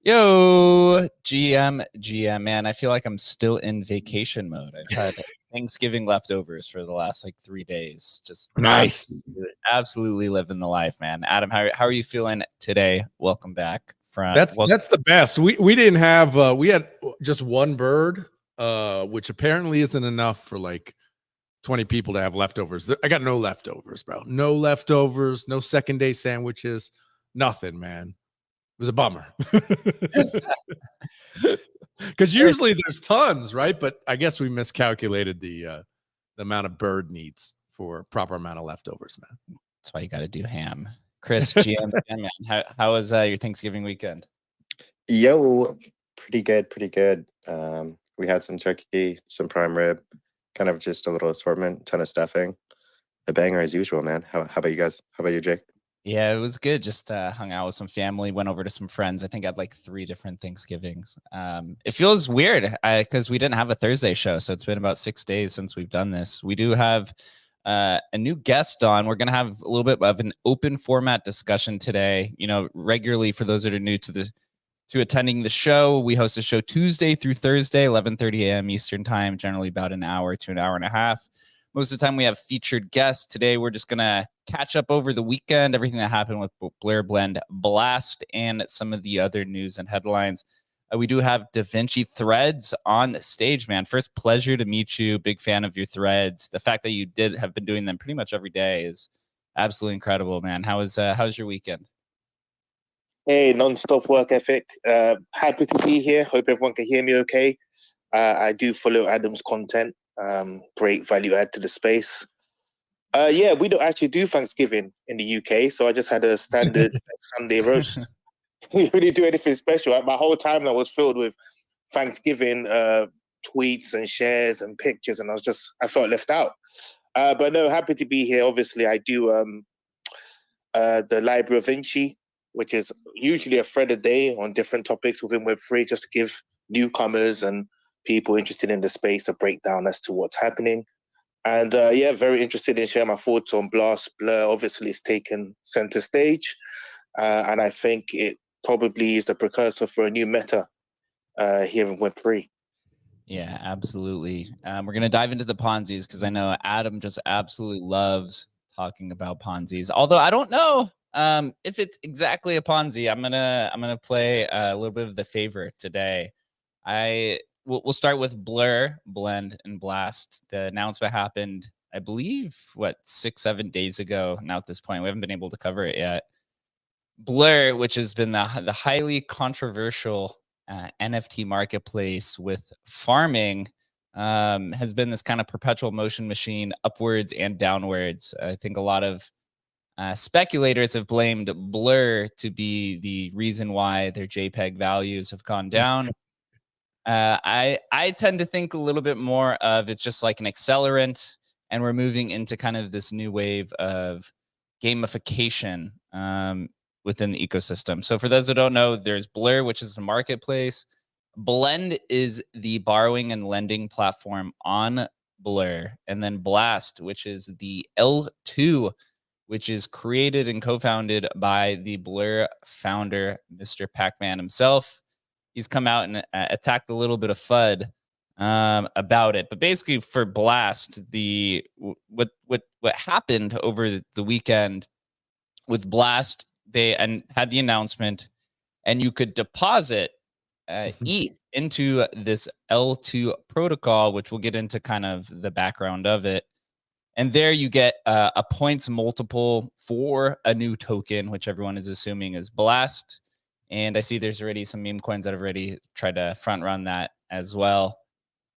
Yo, GM, man, I feel like I'm still in vacation mode. I've had Thanksgiving leftovers for the last like 3 days. Just Nice. absolutely living the life, man. Adam, how are you feeling today? Welcome back. That's the best. We didn't have we had just one bird, which apparently isn't enough for like 20 people to have leftovers. I got no leftovers, bro. No leftovers, no second day sandwiches, nothing, man. It was a bummer. Because usually there's tons, right? But I guess we miscalculated the amount of bird needs for proper amount of leftovers, man. That's why you got to do ham. Chris, GM, man, how was your Thanksgiving weekend? Yo, pretty good, pretty good. We had some turkey, some prime rib, kind of just a little assortment, ton of stuffing. A banger as usual, man. How about you guys? How about you, Jake? Yeah, it was good. Just hung out with some family, went over to some friends. I think I had like 3 different Thanksgivings. It feels weird because we didn't have a Thursday show, so it's been about 6 days since we've done this. We do have a new guest on. We're going to have a little bit of an open format discussion today. You know, regularly for those that are new to attending the show, we host a show Tuesday through Thursday, 11:30 a.m. Eastern time, generally about an hour to an hour and a half. Most of the time we have featured guests. Today, we're just going to catch up over the weekend, everything that happened with Blur Blend Blast and some of the other news and headlines. We do have Da Vinci Threads on the stage, man. First, pleasure to meet you. Big fan of your threads. The fact that you have been doing them pretty much every day is absolutely incredible, man. How's your weekend? Hey, non-stop work ethic. Happy to be here. Hope everyone can hear me okay. I do follow Adam's content. Great value add to the space. Yeah, we don't actually do Thanksgiving in the UK, so I just had a standard Sunday roast. We really do anything special. My whole timeline was filled with Thanksgiving tweets and shares and pictures, and I felt left out. But no, happy to be here. Obviously, I do the Library of Vinci, which is usually a thread a day on different topics within Web3, just to give newcomers and people interested in the space a breakdown as to what's happening. And yeah, very interested in sharing my thoughts on Blast. Blur obviously is taken center stage. And I think it probably is the precursor for a new meta here in Web3. Yeah, absolutely. We're going to dive into the Ponzi's because I know Adam just absolutely loves talking about Ponzi's. Although I don't know if it's exactly a Ponzi. I'm gonna play a little bit of the favorite today. We'll start with Blur, Blend, and Blast. The announcement happened, I believe, 6-7 days ago. Now at this point, we haven't been able to cover it yet. Blur, which has been the highly controversial NFT marketplace with farming, has been this kind of perpetual motion machine, upwards and downwards. I think a lot of speculators have blamed Blur to be the reason why their JPEG values have gone down. I tend to think a little bit more of it's just like an accelerant, and we're moving into kind of this new wave of gamification within the ecosystem. So for those that don't know, there's Blur, which is the marketplace. Blend is the borrowing and lending platform on Blur, and then Blast, which is the L2, which is created and co-founded by the Blur founder, Mr. Pac-Man himself. He's come out and attacked a little bit of FUD about it. But basically for Blast, what happened over the weekend with Blast, they had the announcement, and you could deposit ETH into this L2 protocol, which we'll get into kind of the background of it. And there you get a points multiple for a new token, which everyone is assuming is Blast. And I see there's already some meme coins that have already tried to front run that as well.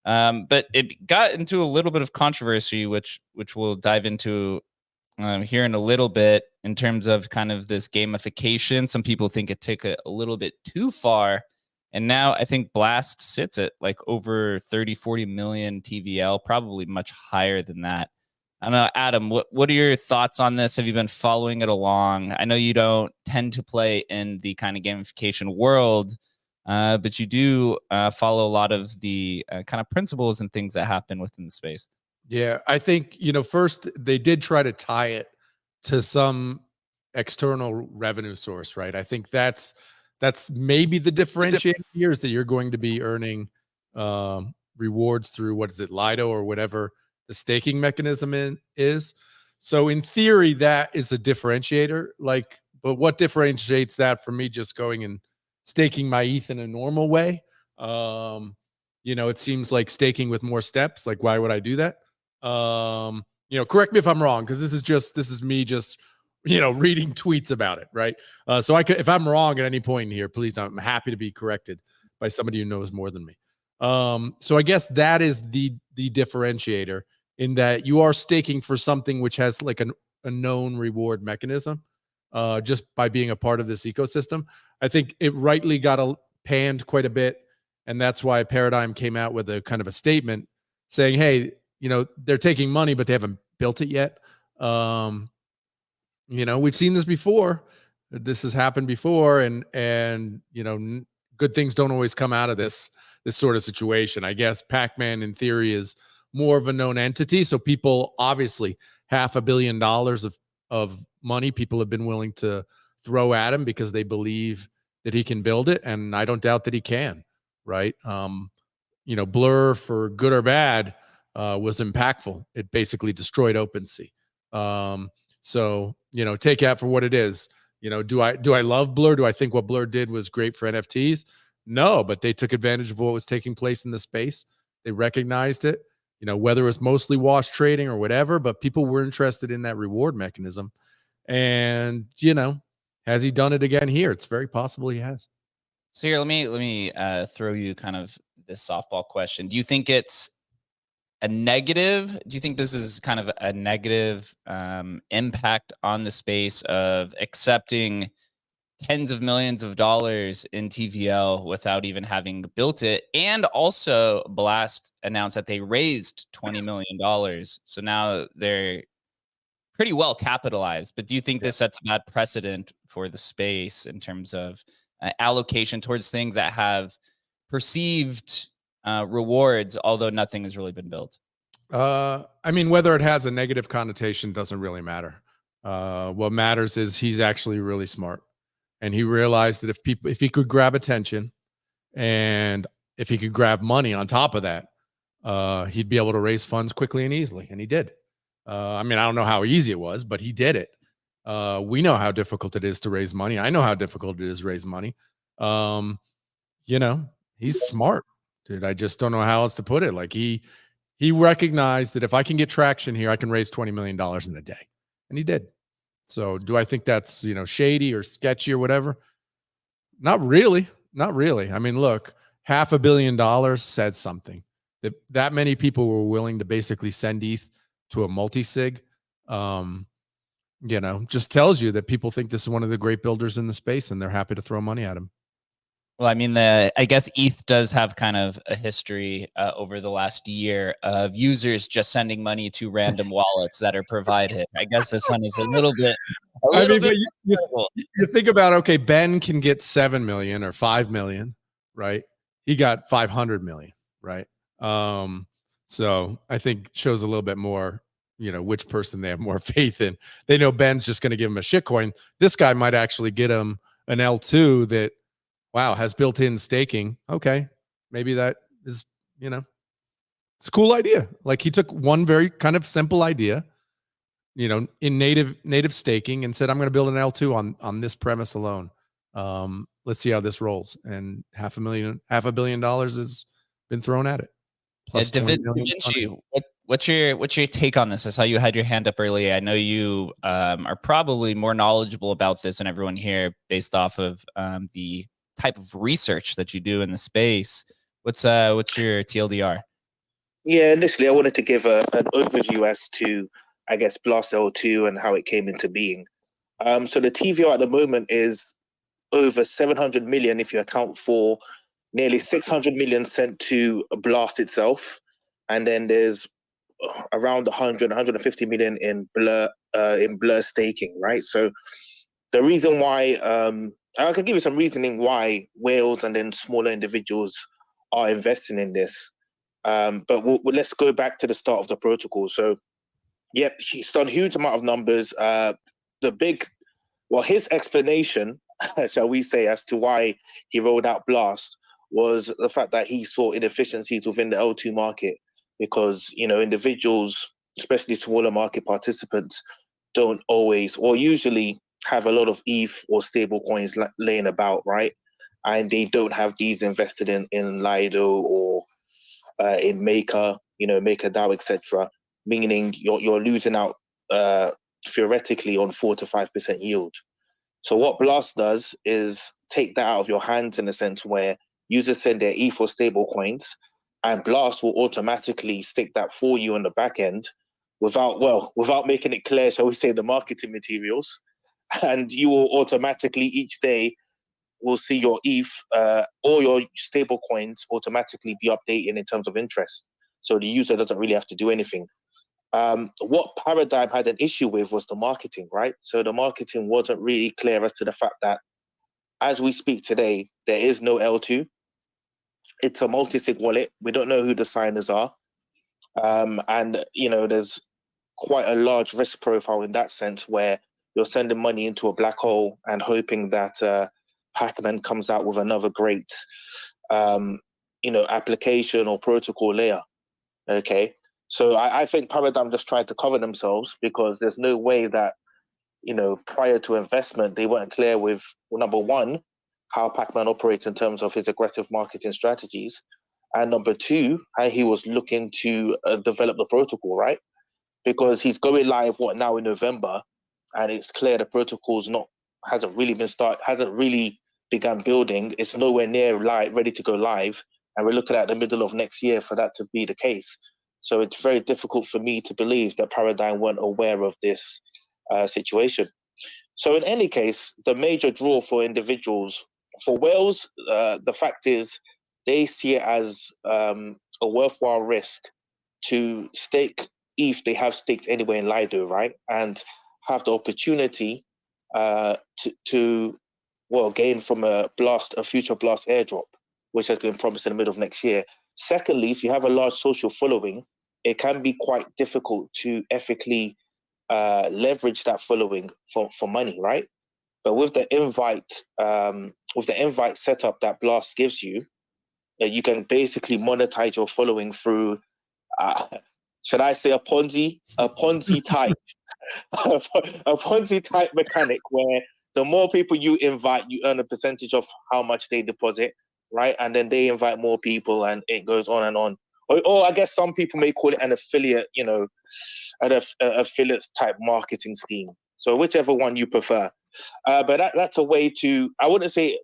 But it got into a little bit of controversy, which we'll dive into here in a little bit in terms of kind of this gamification. Some people think it took it a little bit too far. And now I think Blast sits at like over 30-40 million TVL, probably much higher than that. I don't know, Adam, what are your thoughts on this? Have you been following it along? I know you don't tend to play in the kind of gamification world, but you do follow a lot of the kind of principles and things that happen within the space. Yeah, I think, first they did try to tie it to some external revenue source, right? I think that's That's maybe the differentiator here is that you're going to be earning rewards through, what is it, Lido or whatever the staking mechanism is. So in theory, that is a differentiator. Like, but what differentiates that from me just going and staking my ETH in a normal way? It seems like staking with more steps. Like, why would I do that? Correct me if I'm wrong, because this is me just reading tweets about it, right? So if I'm wrong at any point in here, please, I'm happy to be corrected by somebody who knows more than me. So I guess that is the differentiator, in that you are staking for something which has like a known reward mechanism, just by being a part of this ecosystem. I think it rightly got panned quite a bit, and that's why Paradigm came out with a kind of a statement saying, hey, they're taking money, but they haven't built it yet. We've seen this before. This has happened before, and good things don't always come out of this sort of situation. I guess Pac-Man in theory is more of a known entity, so people, obviously $500 million of money people have been willing to throw at him because they believe that he can build it, and I don't doubt that he can, right? Blur, for good or bad, was impactful. It basically destroyed OpenSea. So, take that for what it is. Do I love Blur? Do I think what Blur did was great for NFTs? No, but they took advantage of what was taking place in the space. They recognized it, whether it was mostly wash trading or whatever, but people were interested in that reward mechanism. And, has he done it again here? It's very possible he has. So here, let me throw you kind of this softball question. Do you think it's a negative? Do you think this is kind of a negative impact on the space of accepting tens of millions of dollars in TVL without even having built it? And also, Blast announced that they raised $20 million. So now they're pretty well capitalized. But do you think this sets a bad precedent for the space in terms of allocation towards things that have perceived rewards, although nothing has really been built? Whether it has a negative connotation doesn't really matter. What matters is he's actually really smart, and he realized that if he could grab attention, and if he could grab money on top of that, he'd be able to raise funds quickly and easily, and he did. I don't know how easy it was, but he did it. We know how difficult it is to raise money. I know how difficult it is to raise money. He's smart, dude. I just don't know how else to put it. Like he recognized that if I can get traction here, I can raise $20 million in a day, and he did. So do I think that's, shady or sketchy or whatever? Not really. Not really. Look, $500 million says something. That many people were willing to basically send ETH to a multi-sig. Just tells you that people think this is one of the great builders in the space, and they're happy to throw money at him. Well, I guess ETH does have kind of a history over the last year of users just sending money to random wallets that are provided. I guess this one is a little bit. You think about, okay, Ben can get 7 million or 5 million, right? He got 500 million, right? So I think shows a little bit more, which person they have more faith in. They know Ben's just going to give him a shitcoin. This guy might actually get him an L2 that, wow, has built-in staking. Okay, maybe that is, it's a cool idea. Like, he took one very kind of simple idea, in native staking, and said, I'm going to build an L2 on this premise alone. Let's see how this rolls. And $500 million has been thrown at it. Plus Da Vinci, what's your take on this? I saw you had your hand up earlier. I know you are probably more knowledgeable about this than everyone here, based off of the type of research that you do in the space. What's your TLDR? Yeah, initially I wanted to give an overview as to, I guess, Blast L2 and how it came into being. So the TVR at the moment is over 700 million if you account for nearly 600 million sent to Blast itself, and then there's around 150 million in Blur staking, right? So the reason why I can give you some reasoning why whales and then smaller individuals are investing in this. But let's go back to the start of the protocol. So, yep, he's done a huge amount of numbers. His explanation shall we say, as to why he rolled out Blast was the fact that he saw inefficiencies within the L2 market because, individuals, especially smaller market participants, don't always or usually have a lot of ETH or stable coins laying about, right? And they don't have these invested in Lido or in Maker, Maker DAO, etc. Meaning you're losing out theoretically on 4 to 5% yield. So what Blast does is take that out of your hands in a sense where users send their ETH or stable coins, and Blast will automatically stick that for you on the back end without making it clear, shall we say, the marketing materials. And you will automatically each day will see your ETH or your stable coins automatically be updating in terms of interest. So the user doesn't really have to do anything. What Paradigm had an issue with was the marketing, right? So the marketing wasn't really clear as to the fact that as we speak today, there is no L2. It's a multi-sig wallet. We don't know who the signers are. And, there's quite a large risk profile in that sense where you're sending money into a black hole and hoping that Pac-Man comes out with another great, application or protocol layer. Okay. So I think Paradigm just tried to cover themselves because there's no way that, prior to investment, they weren't clear with, well, number one, how Pac-Man operates in terms of his aggressive marketing strategies. And number two, how he was looking to develop the protocol, right? Because he's going live, now in November, and it's clear the protocol's hasn't really begun building. It's nowhere near ready to go live. And we're looking at the middle of next year for that to be the case. So it's very difficult for me to believe that Paradigm weren't aware of this situation. So in any case, the major draw for individuals, for whales, the fact is they see it as a worthwhile risk to stake ETH they have staked anywhere in Lido, right? And have the opportunity to gain from a future Blast airdrop, which has been promised in the middle of next year. Secondly, if you have a large social following, it can be quite difficult to ethically leverage that following for money, right? But with the invite setup that Blast gives you, you can basically monetize your following through, should I say, a Ponzi type, a Ponzi type mechanic where the more people you invite, you earn a percentage of how much they deposit, right? And then they invite more people, and it goes on and on. Or I guess some people may call it an affiliate, an affiliate type marketing scheme. So whichever one you prefer. But that's a way to, I wouldn't say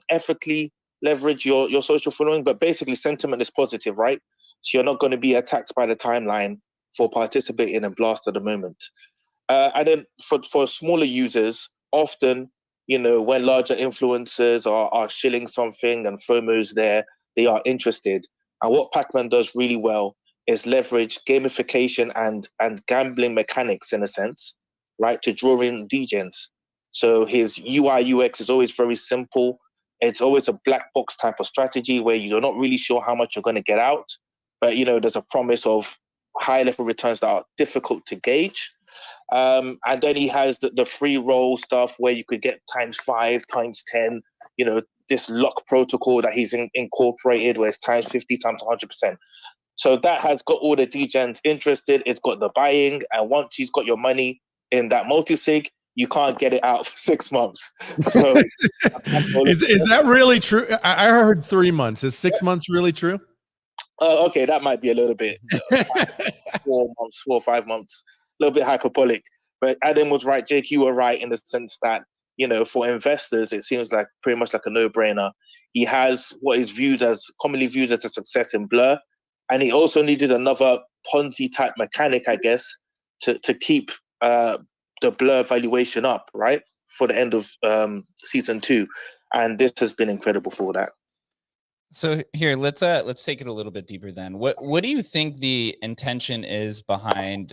ethically leverage your social following, but basically sentiment is positive, right? So you're not going to be attacked by the timeline for participating in Blast at the moment. And then for smaller users, often, when larger influencers are shilling something and FOMO's there, they are interested. And what Pac-Man does really well is leverage gamification and gambling mechanics in a sense, right, to draw in degens. So his UI UX is always very simple. It's always a black box type of strategy where you're not really sure how much you're going to get out, but there's a promise of high level returns that are difficult to gauge. And then he has the free roll stuff where you could get ×5, ×10, this lock protocol that he's incorporated where it's ×50, ×100%. So that has got all the degens interested. It's got the buying. And once he's got your money in that multi-sig, you can't get it out for 6 months. So is that really true? I heard 3 months. Is 6 months really true? Okay, that might be a little bit 4 or 5 months, a little bit hyperbolic. But Adam was right, Jake, you were right in the sense that, for investors, it seems like pretty much like a no-brainer. He has what is commonly viewed as a success in Blur. And he also needed another Ponzi type mechanic, I guess, to keep the Blur valuation up, right, for the end of season 2. And this has been incredible for that. So here, let's take it a little bit deeper then. What do you think the intention is behind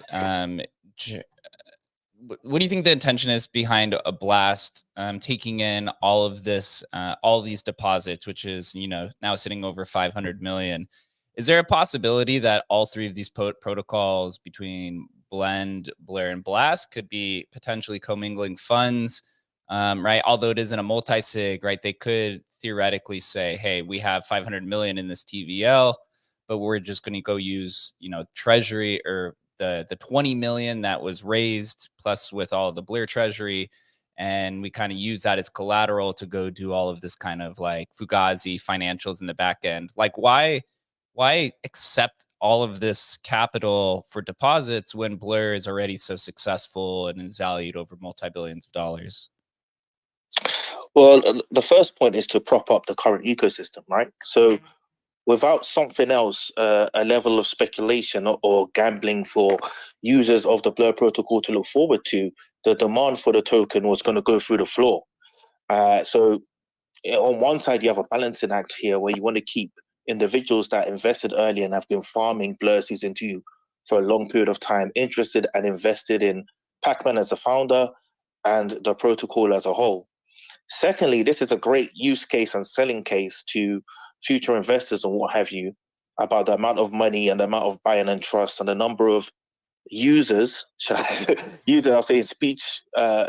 what do you think the intention is behind a Blast taking in all of this, all these deposits, which is, now sitting over 500 million? Is there a possibility that all three of these protocols between Blend, Blur, and Blast could be potentially commingling funds? right? Although it isn't a multi-sig, right? They could theoretically say, hey, we have 500 million in this TVL, but we're just going to go use, treasury or the 20 million that was raised plus with all the Blur treasury. And we kind of use that as collateral to go do all of this kind of like Fugazi financials in the back end. Like why accept all of this capital for deposits when Blur is already so successful and is valued over multi-billions of dollars? Well, the first point is to prop up the current ecosystem, right? So without something else, a level of speculation or gambling for users of the Blur protocol to look forward to, the demand for the token was going to go through the floor. So on one side, you have a balancing act here where you want to keep individuals that invested early and have been farming Blur Season 2 for a long period of time, interested and invested in Pac-Man as a founder and the protocol as a whole. Secondly, this is a great use case and selling case to future investors and what have you about the amount of money and the amount of buy-in and trust and the number of users, I'll say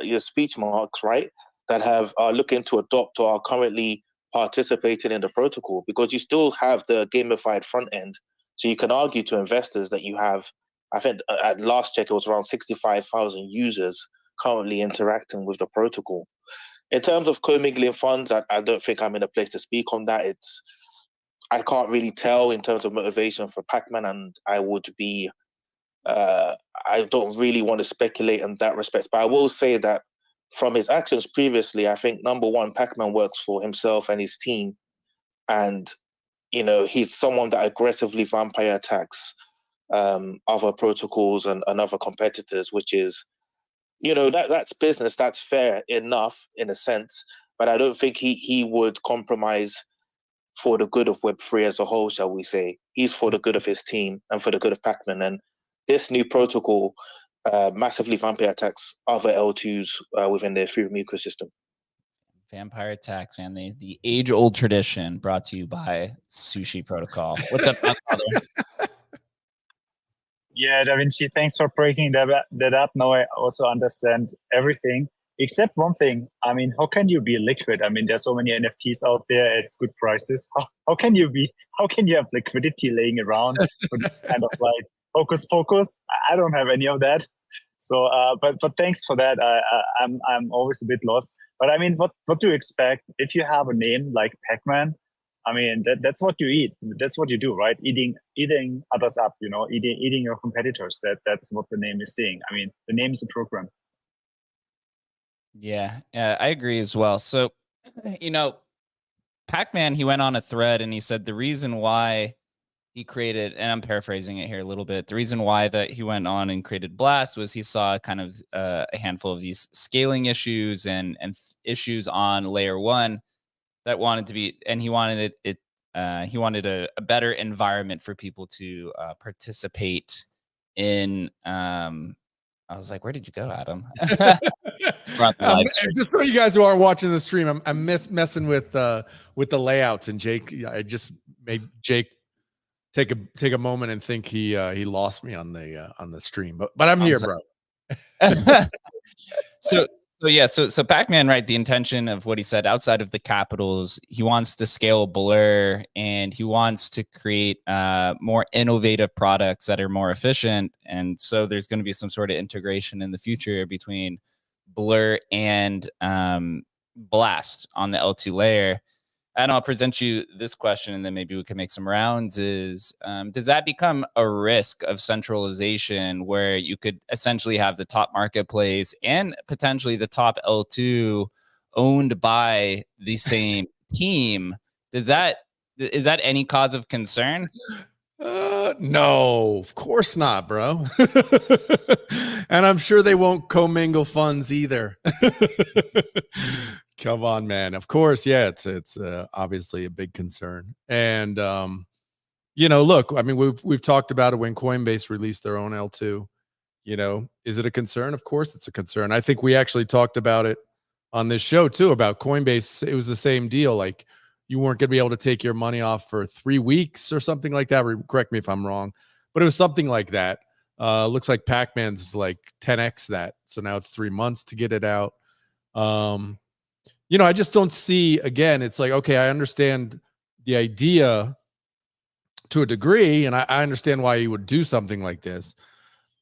your speech marks, right, that are looking to adopt or are currently participating in the protocol, because you still have the gamified front end. So you can argue to investors that you have, I think at last check, it was around 65,000 users currently interacting with the protocol. In terms of commingling funds, I don't think I'm in a place to speak on that. I can't really tell in terms of motivation for Pac-Man, and I don't really want to speculate in that respect. But I will say that from his actions previously, I think number one, Pac-Man works for himself and his team, and he's someone that aggressively vampire attacks other protocols and other competitors, which is, that's business, that's fair enough in a sense, but I don't think he would compromise for the good of Web3 as a whole, shall we say. He's for the good of his team and for the good of Pac-Man. And this new protocol massively vampire attacks other L2s within the Ethereum ecosystem. Vampire attacks, man. The age-old tradition brought to you by Sushi Protocol. What's up, Father? Yeah, Da Vinci, thanks for breaking that up. Now I also understand everything, except one thing. I mean, how can you be liquid? I mean, there's so many NFTs out there at good prices. How can you have liquidity laying around with kind of like hocus pocus? I don't have any of that. So, but thanks for that. I'm always a bit lost. But I mean, what do you expect if you have a name like Pac-Man? I mean, that's what you eat. That's what you do, right? Eating others up, eating your competitors. That's what the name is saying. I mean, the name is a program. Yeah, I agree as well. So, Pac-Man, he went on a thread and he said the reason why he created, and I'm paraphrasing it here a little bit, the reason why that he went on and created Blast was he saw kind of a handful of these scaling issues and issues on layer 1 that wanted to be, and he wanted he wanted a better environment for people to participate in. I was like, where did you go, Adam? Just for you guys who aren't watching the stream, I'm messing with the layouts, and Jake, I just made Jake take a moment and think he lost me on the stream, but I'm here, bro. So Pac-Man, right? The intention of what he said outside of the capitals, he wants to scale Blur and he wants to create more innovative products that are more efficient. And so there's going to be some sort of integration in the future between Blur and Blast on the L2 layer. And I'll present you this question, and then maybe we can make some rounds. Does that become a risk of centralization where you could essentially have the top marketplace and potentially the top L2 owned by the same team? Is that any cause of concern? No, of course not, bro. And I'm sure they won't commingle funds either. Come on, man. Of course, yeah, it's obviously a big concern. And look, I mean, we've talked about it when Coinbase released their own L2. Is it a concern? Of course, it's a concern. I think we actually talked about it on this show too, about Coinbase. It was the same deal. Like, you weren't going to be able to take your money off for 3 weeks or something like that. Correct me if I'm wrong, but it was something like that. Looks like Pac-Man's like 10x that. So now it's 3 months to get it out. I just don't see, again, it's like, okay, I understand the idea to a degree, and I understand why he would do something like this.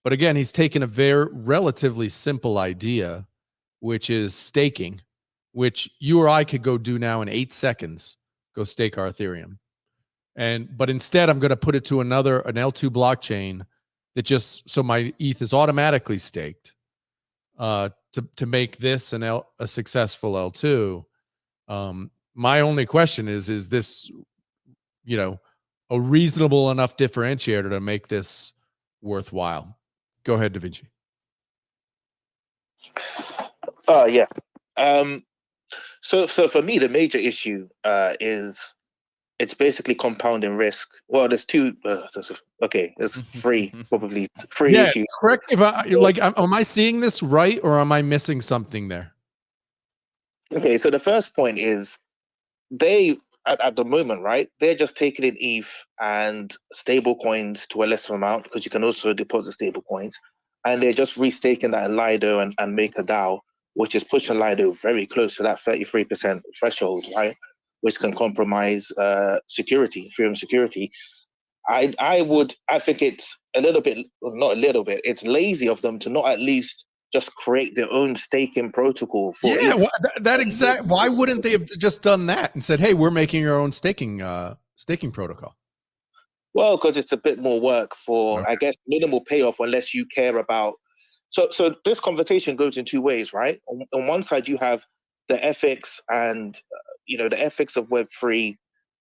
But again, he's taken a very relatively simple idea, which is staking, which you or I could go do now in 8 seconds, go stake our Ethereum. But instead, I'm going to put it to an L2 blockchain that just, so my ETH is automatically staked to make this a successful L2. My only question is this, a reasonable enough differentiator to make this worthwhile? Go ahead, Da Vinci. Yeah. So for me, the major issue is it's basically compounding risk. Well, there's two. There's three, probably three issues. Correct. If am I seeing this right, or am I missing something there? Okay, so the first point is they at the moment, right? They're just taking in ETH and stable coins to a lesser amount, because you can also deposit stable coins, and they're just restaking that in Lido and make a DAO, which is pushing Lido very close to that 33% threshold, right? Which can compromise security, Ethereum security. I think it's a little bit, not a little bit, it's lazy of them to not at least just create their own staking protocol for ETH. Why wouldn't they have just done that and said, hey, we're making our own staking protocol? Well, because it's a bit more work for, Okay. I guess, minimal payoff, unless you care about. So this conversation goes in two ways, right? On one side, you have the ethics and the ethics of Web3,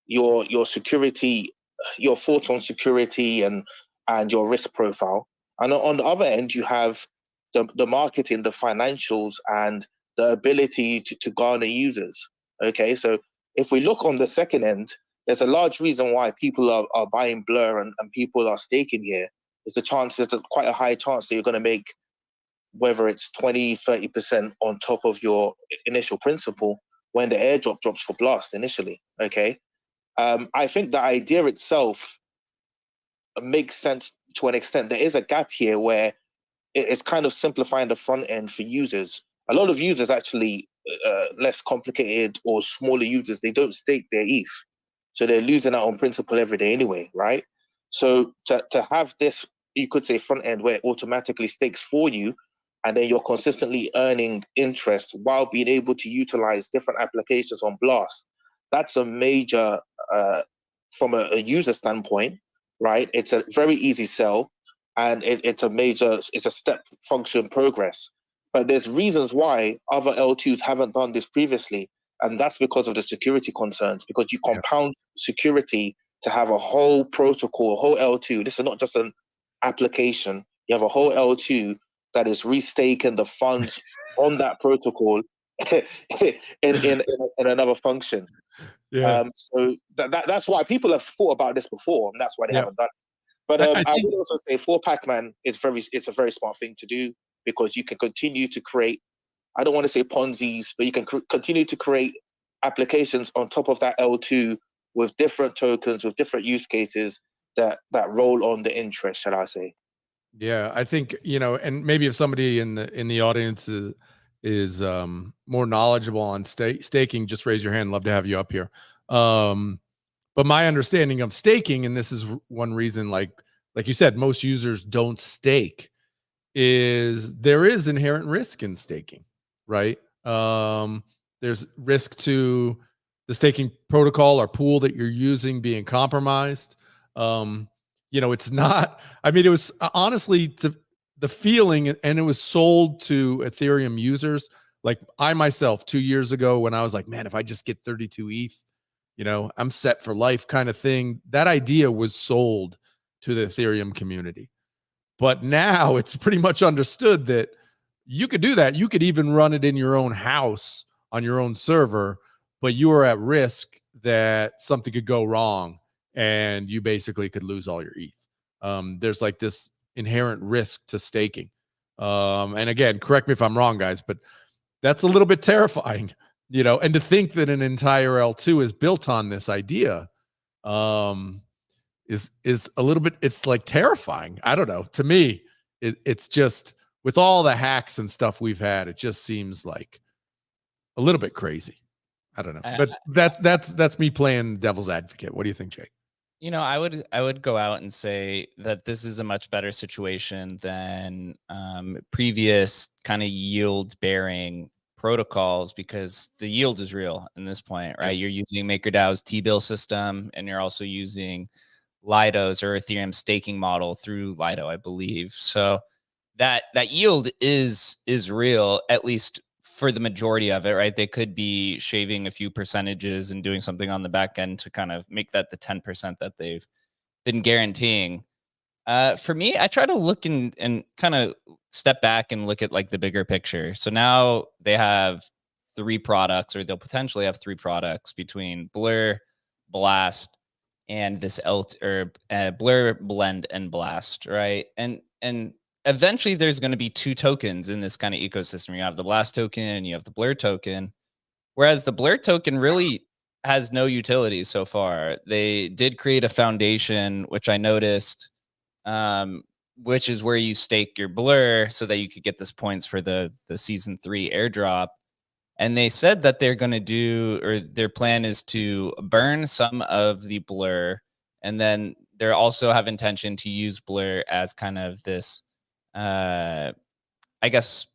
your security, your thoughts on security and your risk profile, and on the other end, you have the marketing, the financials, and the ability to garner users. Okay, so if we look on the second end, there's a large reason why people are buying Blur and people are staking here. There's quite a high chance that you're going to make, whether it's 20-30% on top of your initial principal when the airdrop drops for Blast initially. Okay, I think the idea itself makes sense to an extent. There is a gap here where it's kind of simplifying the front end for users. A lot of users actually, less complicated or smaller users, they don't stake their ETH. So they're losing out on principal every day anyway, right? So to have this, you could say, front end where it automatically stakes for you, and then you're consistently earning interest while being able to utilize different applications on Blast, that's a major, from a user standpoint, right? It's a very easy sell, and it's a step function progress. But there's reasons why other L2s haven't done this previously, and that's because of the security concerns, because you compound security to have a whole protocol, a whole L2. This is not just an application. You have a whole L2 that is restaking the funds on that protocol in another function. Yeah. So that's why people have thought about this before, and that's why they haven't done it. But I would also say for Pac-Man, it's a very smart thing to do, because you can continue to create, I don't want to say Ponzi's, but you can continue to create applications on top of that L2 with different tokens, with different use cases that roll on the interest, shall I say. Yeah, I think, and maybe if somebody in the audience is more knowledgeable on staking, just raise your hand. Love to have you up here. But my understanding of staking, and this is one reason, like you said, most users don't stake, is there is inherent risk in staking, right? There's risk to the staking protocol or pool that you're using being compromised. It's not, it was honestly the feeling, and it was sold to Ethereum users. Like I myself, 2 years ago, when I was like, man, if I just get 32 ETH, I'm set for life kind of thing. That idea was sold to the Ethereum community. But now it's pretty much understood that you could do that. You could even run it in your own house on your own server, but you are at risk that something could go wrong and you basically could lose all your ETH. There's like this inherent risk to staking. And again, correct me if I'm wrong, guys, but that's a little bit terrifying, and to think that an entire L2 is built on this idea, is a little bit, it's like terrifying. I don't know. To me, it's just, with all the hacks and stuff we've had, it just seems like a little bit crazy. I don't know, I- but that's me playing devil's advocate. What do you think, Jake? You know, I would go out and say that this is a much better situation than previous kind of yield bearing protocols, because the yield is real in this point, right? You're using MakerDAO's T-bill system, and you're also using Lido's or Ethereum staking model through Lido, I believe. So that yield is real, at least for the majority of it, right? They could be shaving a few percentages and doing something on the back end to kind of make that the 10% that they've been guaranteeing. For me, I try to look and kind of step back and look at like the bigger picture. So now they have 3 products, or they'll potentially have 3 products between Blur, Blast, and this Blur, Blend, and Blast, right? And eventually there's going to be 2 tokens in this kind of ecosystem. You have the Blast token and you have the Blur token. Whereas the Blur token really has no utility so far. They did create a foundation, which I noticed, which is where you stake your Blur so that you could get this points for the season 3 airdrop. And they said that they're going to do, or their plan is to burn some of the Blur, and then they also have intention to use Blur as kind of this, I guess,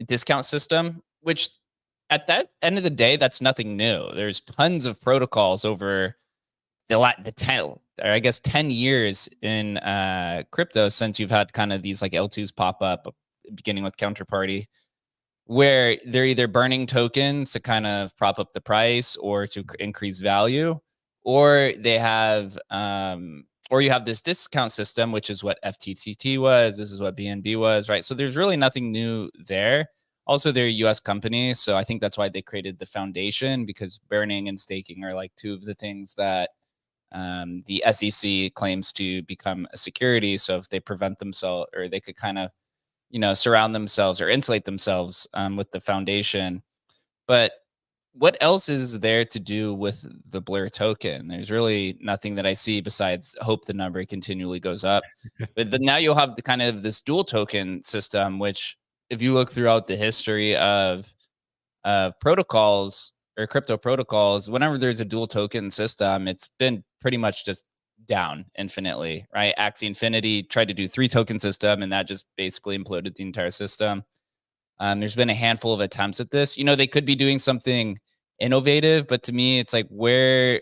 discount system, which at that end of the day, that's nothing new. There's tons of protocols over the 10, or I guess 10 years in crypto since you've had kind of these like L2s pop up, beginning with Counterparty, where they're either burning tokens to kind of prop up the price or to increase value, or they have or you have this discount system, which is what FTTT was. This is what BNB was, right? So there's really nothing new there. Also, they're a US company, so I think that's why they created the foundation, because burning and staking are like 2 of the things that the SEC claims to become a security. So if they prevent themselves, or they could kind of, surround themselves or insulate themselves with the foundation. But what else is there to do with the Blur token? There's really nothing that I see besides hope the number continually goes up. But then now you'll have the kind of this dual token system, which if you look throughout the history of protocols or crypto protocols, whenever there's a dual token system, it's been pretty much just down infinitely, right? Axie Infinity tried to do 3 token system, and that just basically imploded the entire system. There's been a handful of attempts at this. They could be doing something innovative, but to me, it's like what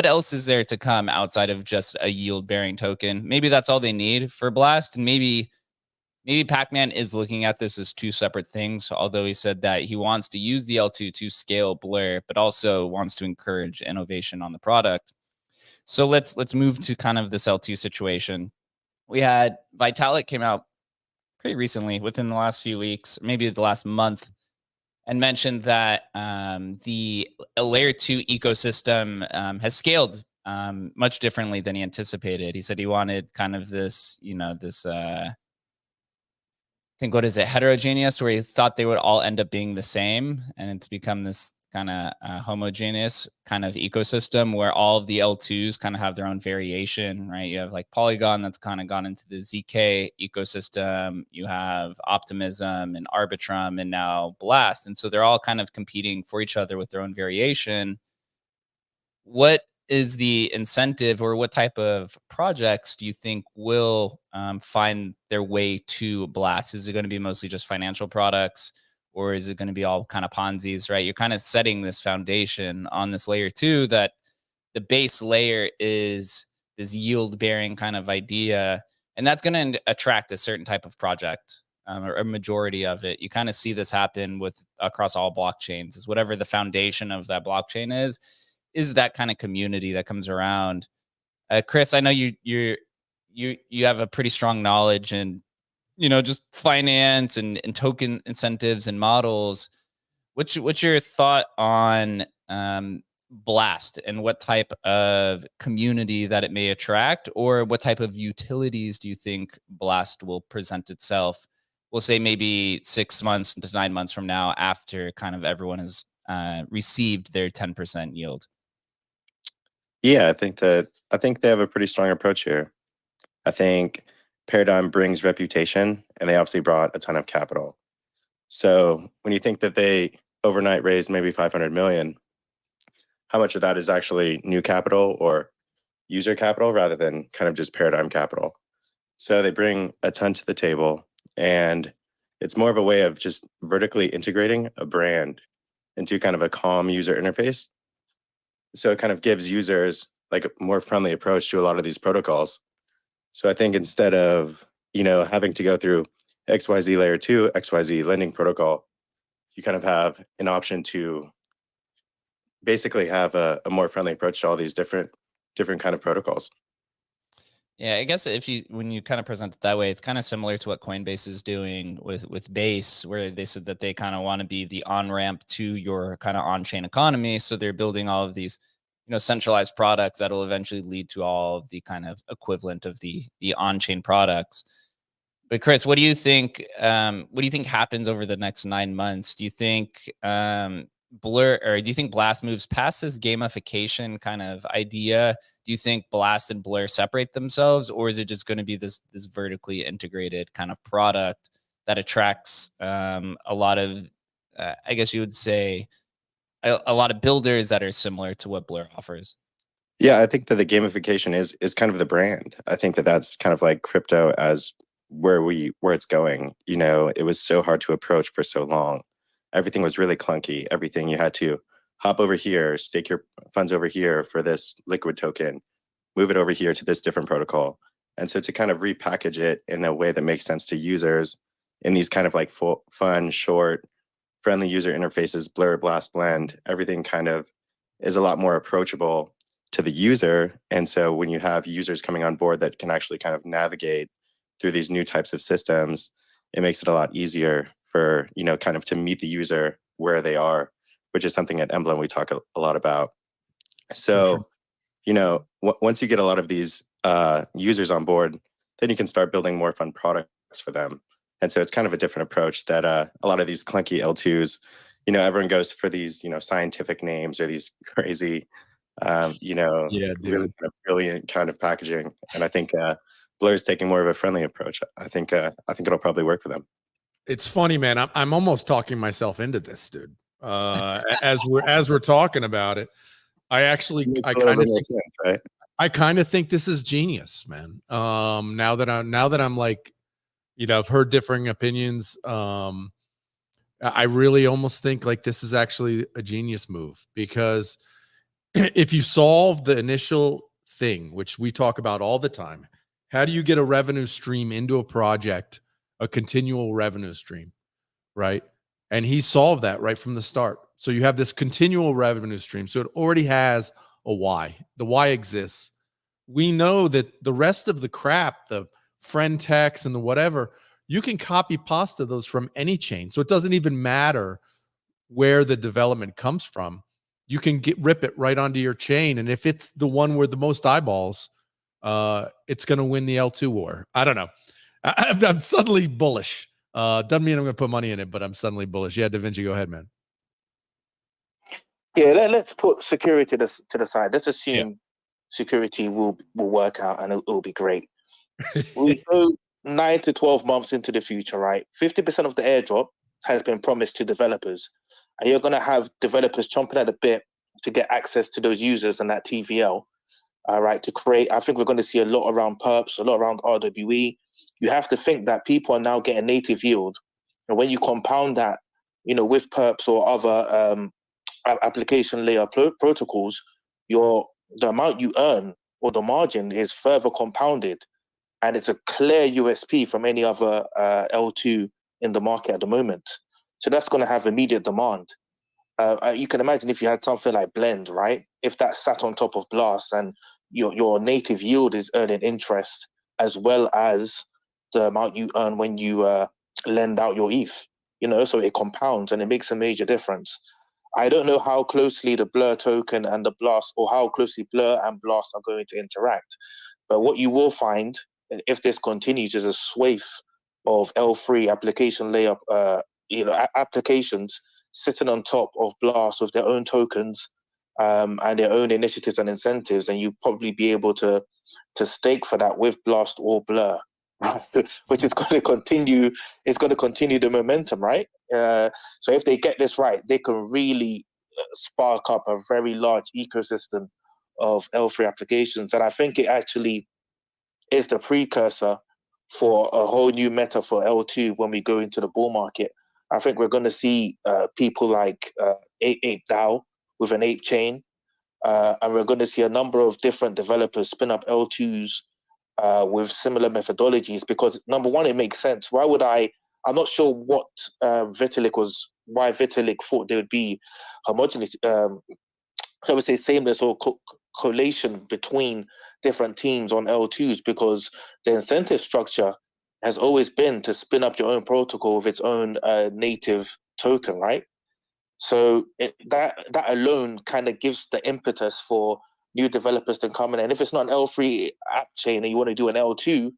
else is there to come outside of just a yield bearing token? Maybe that's all they need for Blast, and maybe Pac-Man is looking at this as 2 separate things, although he said that he wants to use the L2 to scale Blur, but also wants to encourage innovation on the product. So let's move to kind of this L2 situation. We had Vitalik came out pretty recently, within the last few weeks, maybe the last month, and mentioned that the layer 2 ecosystem has scaled much differently than he anticipated. He said he wanted kind of this, think, what is it, heterogeneous, where he thought they would all end up being the same, and it's become this kind of homogeneous kind of ecosystem where all of the L2s kind of have their own variation, right? You have like Polygon that's kind of gone into the ZK ecosystem. You have Optimism and Arbitrum and now Blast. And so they're all kind of competing for each other with their own variation. What is the incentive, or what type of projects do you think will find their way to Blast? Is it going to be mostly just financial products, or is it going to be all kind of Ponzi's, right? You're kind of setting this foundation on this layer 2, that the base layer is this yield bearing kind of idea. And that's going to attract a certain type of project, or a majority of it. You kind of see this happen across all blockchains, is whatever the foundation of that blockchain is that kind of community that comes around. Chris, I know you have a pretty strong knowledge in, just finance and token incentives and models. What's your thought on Blast, and what type of community that it may attract, or what type of utilities do you think Blast will present itself? We'll say maybe 6 months to 9 months from now, after kind of everyone has received their 10% yield. Yeah, I think they have a pretty strong approach here. I think Paradigm brings reputation, and they obviously brought a ton of capital. So when you think that they overnight raised maybe 500 million, how much of that is actually new capital or user capital rather than kind of just paradigm capital? So they bring a ton to the table, and it's more of a way of just vertically integrating a brand into kind of a calm user interface. So it kind of gives users like a more friendly approach to a lot of these protocols. So I think instead of, having to go through XYZ layer 2, XYZ lending protocol, you kind of have an option to basically have a more friendly approach to all these different kind of protocols. Yeah, I guess when you kind of present it that way, it's kind of similar to what Coinbase is doing with Base, where they said that they kind of want to be the on-ramp to your kind of on-chain economy. So they're building all of these, centralized products that will eventually lead to all of the kind of equivalent of the on-chain products. But Chris, what do you think? What do you think happens over the next 9 months? Do you think Blur, or do you think Blast moves past this gamification kind of idea? Do you think Blast and Blur separate themselves, or is it just going to be this vertically integrated kind of product that attracts a lot of, I guess you would say, a lot of builders that are similar to what Blur offers? Yeah, I think that the gamification is kind of the brand. I think that that's kind of like crypto as where it's going. It was so hard to approach for so long. Everything was really clunky. Everything you had to hop over here, stake your funds over here for this liquid token, move it over here to this different protocol. And so to kind of repackage it in a way that makes sense to users in these kind of like fun, short, friendly user interfaces, Blur, Blast, Blend, everything kind of is a lot more approachable to the user. And so when you have users coming on board that can actually kind of navigate through these new types of systems, it makes it a lot easier for, kind of to meet the user where they are, which is something at Emblem we talk a lot about. So, once you get a lot of these users on board, then you can start building more fun products for them. And so it's kind of a different approach that a lot of these clunky L2s, everyone goes for these, scientific names or these crazy, really kind of brilliant kind of packaging. And I think Blur's taking more of a friendly approach. I think it'll probably work for them. It's funny, man. I'm almost talking myself into this, dude. As we're talking about it, I kind of think this is genius, man. Now that I'm like, I've heard differing opinions. I really almost think like this is actually a genius move, because if you solve the initial thing, which we talk about all the time, how do you get a revenue stream into a project, a continual revenue stream, right? And he solved that right from the start. So you have this continual revenue stream. So it already has a why. The why exists. We know that the rest of the crap, the friend text and the whatever, you can copy pasta those from any chain. So it doesn't even matter where the development comes from. You can rip it right onto your chain. And if it's the one with the most eyeballs, it's going to win the L2 war. I don't know. I'm suddenly bullish. Doesn't mean I'm going to put money in it, but I'm suddenly bullish. Yeah, Da Vinci, go ahead, man. Yeah, let's put security to the side. Let's assume security will work out and it'll be great. We go 9 to 12 months into the future, right? 50% of the airdrop has been promised to developers, and you're going to have developers chomping at the bit to get access to those users and that TVL, right? To create, I think we're going to see a lot around perps, a lot around RWE. You have to think that people are now getting native yield, and when you compound that, with perps or other application layer protocols, the amount you earn or the margin is further compounded. And it's a clear USP from any other L2 in the market at the moment. So that's going to have immediate demand. You can imagine if you had something like Blend, right? If that sat on top of Blast and your native yield is earning interest as well as the amount you earn when you lend out your ETH, so it compounds and it makes a major difference. I don't know how closely the Blur token and the Blast, or how closely Blur and Blast are going to interact. But what you will find, if this continues, is a swathe of L3 application layer, applications sitting on top of Blast with their own tokens and their own initiatives and incentives, and you probably be able to stake for that with Blast or Blur. which is going to continue. It's going to continue the momentum, right? So if they get this right, they can really spark up a very large ecosystem of L3 applications, and I think it actually is the precursor for a whole new meta for L2 when we go into the bull market. I think we're going to see people like Ape DAO with an ape chain, and we're going to see a number of different developers spin up L2s with similar methodologies, because number one, it makes sense. Why would I'm not sure what why Vitalik thought there would be homogeneous, I would say sameness or collation between different teams on L2s, because the incentive structure has always been to spin up your own protocol with its own native token, right? So that alone kind of gives the impetus for new developers to come in. And if it's not an L3 app chain and you want to do an L2,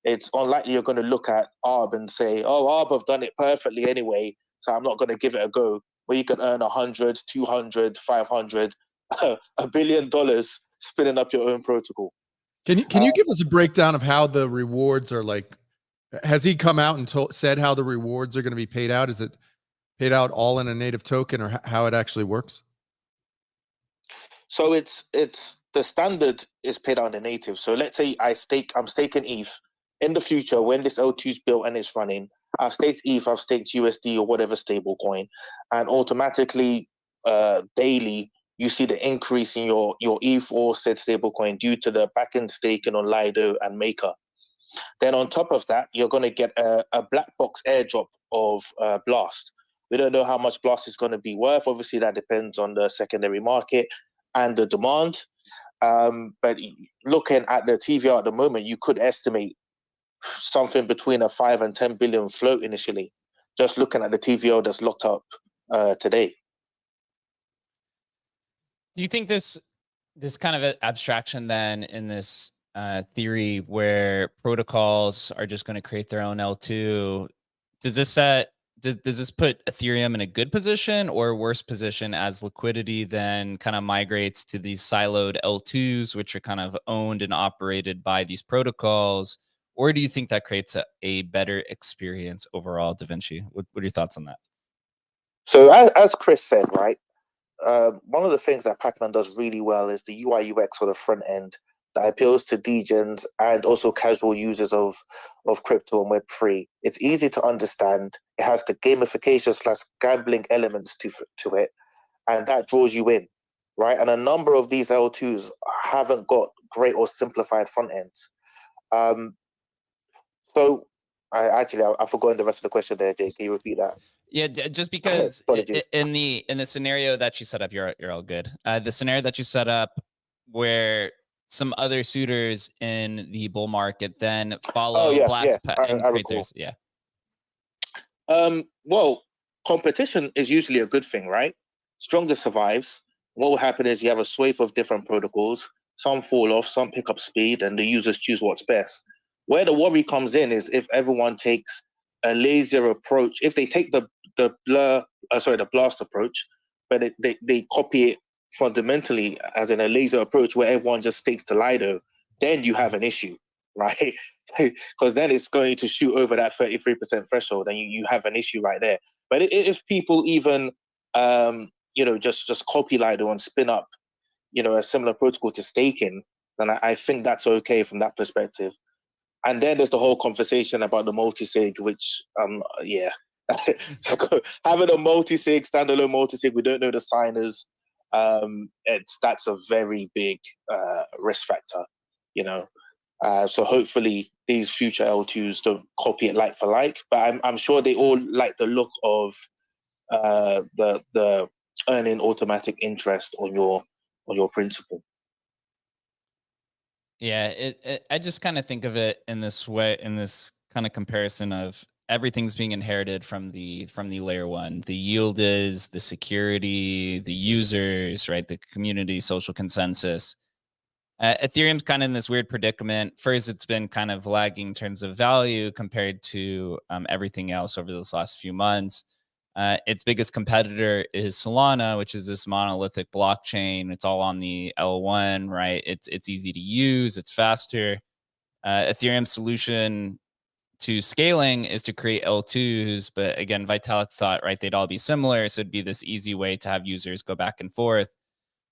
it's unlikely you're going to look at ARB and say, oh, ARB have done it perfectly anyway, so I'm not going to give it a go. Where you can earn 100, 200, 500, $1 billion spinning up your own protocol. Can you give us a breakdown of how the rewards are like? Has he come out and said how the rewards are going to be paid out? Is it paid out all in a native token, or how it actually works? So it's the standard is paid out in native. So let's say I'm staking ETH. In the future, when this L2 is built and it's running, I've staked ETH, I've staked USD or whatever stable coin, and automatically daily you see the increase in your ETH or said stable coin due to the backend staking on Lido and Maker. Then on top of that, you're going to get a black box airdrop of Blast. We don't know how much Blast is going to be worth. Obviously, that depends on the secondary market and the demand. But looking at the TVR at the moment, you could estimate something between a 5 and 10 billion float initially, just looking at the TVO that's locked up today. Do you think this kind of abstraction then in this theory where protocols are just going to create their own L2, does this put Ethereum in a good position or a worse position as liquidity then kind of migrates to these siloed L2s, which are kind of owned and operated by these protocols? Or do you think that creates a better experience overall, Da Vinci? What are your thoughts on that? So as Chris said, right, one of the things that Pacman does really well is the UI UX for the front end that appeals to degens and also casual users of crypto and Web3. It's easy to understand. It has the gamification / gambling elements to it, and that draws you in, right? And a number of these L2s haven't got great or simplified front ends. So I forgot the rest of the question there, Jake. Can you repeat that? Yeah, just because in the scenario that you set up, you're all good. The scenario that you set up where some other suitors in the bull market then follow Blast and create theirs. Yeah. Well, competition is usually a good thing, right? Strongest survives. What will happen is you have a swathe of different protocols. Some fall off, some pick up speed, and the users choose what's best. Where the worry comes in is if everyone takes a lazier approach, if they take the Blast approach, but they copy it fundamentally as in a laser approach where everyone just stakes to Lido, then you have an issue, right? Because then it's going to shoot over that 33% threshold and you have an issue right there. But if people even, just copy Lido and spin up, a similar protocol to staking, then I think that's okay from that perspective. And then there's the whole conversation about the multi-sig, which, having a multi-sig, standalone multi-sig, we don't know the signers. That's a very big risk factor, So hopefully these future L2s don't copy it like for like, but I'm sure they all like the look of the earning automatic interest on your principal. Yeah, I just kind of think of it in this way, in this kind of comparison of everything's being inherited from the layer one. The yield is the security, the users, right? The community, social consensus. Ethereum's kind of in this weird predicament. First, it's been kind of lagging in terms of value compared to everything else over this last few months. Its biggest competitor is Solana, which is this monolithic blockchain. It's all on the L1, right? It's easy to use. It's faster. Ethereum's solution to scaling is to create L2s. But again, Vitalik thought, right, they'd all be similar. So it'd be this easy way to have users go back and forth.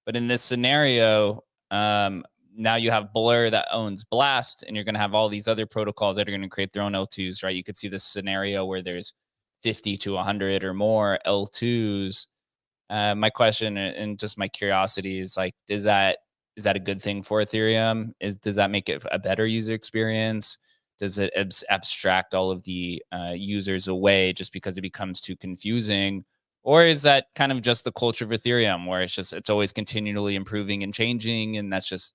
But in this scenario, now you have Blur that owns Blast, and you're going to have all these other protocols that are going to create their own L2s, right? You could see this scenario where there's 50 to 100 or more L2s. My question and just my curiosity is like, is that a good thing for Ethereum? Does that make it a better user experience? Does it abstract all of the users away just because it becomes too confusing? Or is that kind of just the culture of Ethereum, where it's always continually improving and changing, and that's just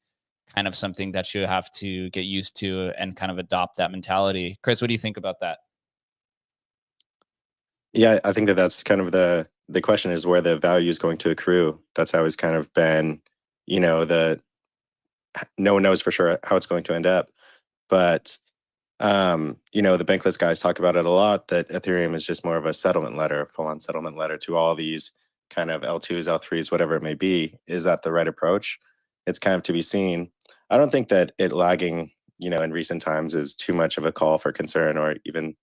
kind of something that you have to get used to and kind of adopt that mentality? Chris, what do you think about that? Yeah, I think that's kind of the question is where the value is going to accrue. That's always kind of been, no one knows for sure how it's going to end up. But the bankless guys talk about it a lot, that Ethereum is just more of a settlement letter, full-on settlement letter to all these kind of L2s, L3s, whatever it may be. Is that the right approach? It's kind of to be seen. I don't think that it lagging, in recent times is too much of a call for concern or even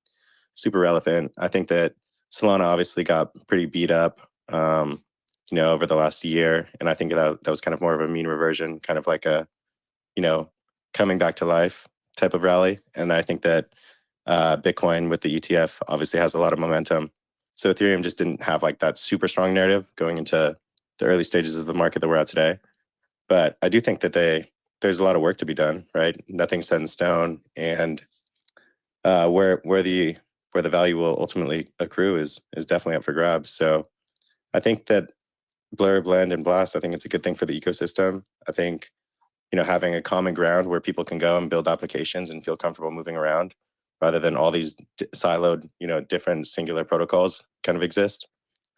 super relevant. I think that Solana obviously got pretty beat up, over the last year. And I think that was kind of more of a mean reversion, kind of like a, coming back to life type of rally. And I think that Bitcoin with the ETF obviously has a lot of momentum. So Ethereum just didn't have like that super strong narrative going into the early stages of the market that we're at today. But I do think that there's a lot of work to be done, right? Nothing's set in stone. And where the value will ultimately accrue is definitely up for grabs. So I think that Blur, Blend, and Blast, I think it's a good thing for the ecosystem. I think, having a common ground where people can go and build applications and feel comfortable moving around rather than all these siloed, different singular protocols kind of exist.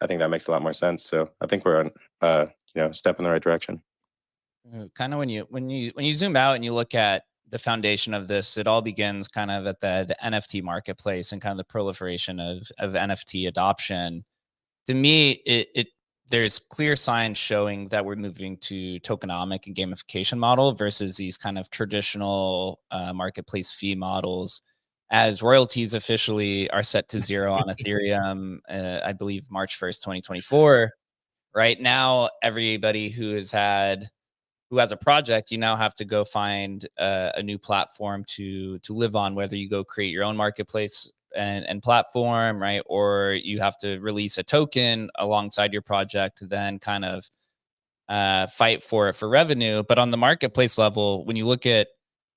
I think that makes a lot more sense. So I think we're on, step in the right direction. Kind of when you zoom out and you look at the foundation of this, it all begins kind of at the NFT marketplace and kind of the proliferation of NFT adoption. To me, there's clear signs showing that we're moving to tokenomic and gamification model versus these kind of traditional marketplace fee models, as royalties officially are set to 0 on Ethereum, I believe March 1st, 2024. Right now, everybody who has a project, you now have to go find a new platform to live on, whether you go create your own marketplace and platform, right? Or you have to release a token alongside your project to then kind of fight for revenue. But on the marketplace level, when you look at,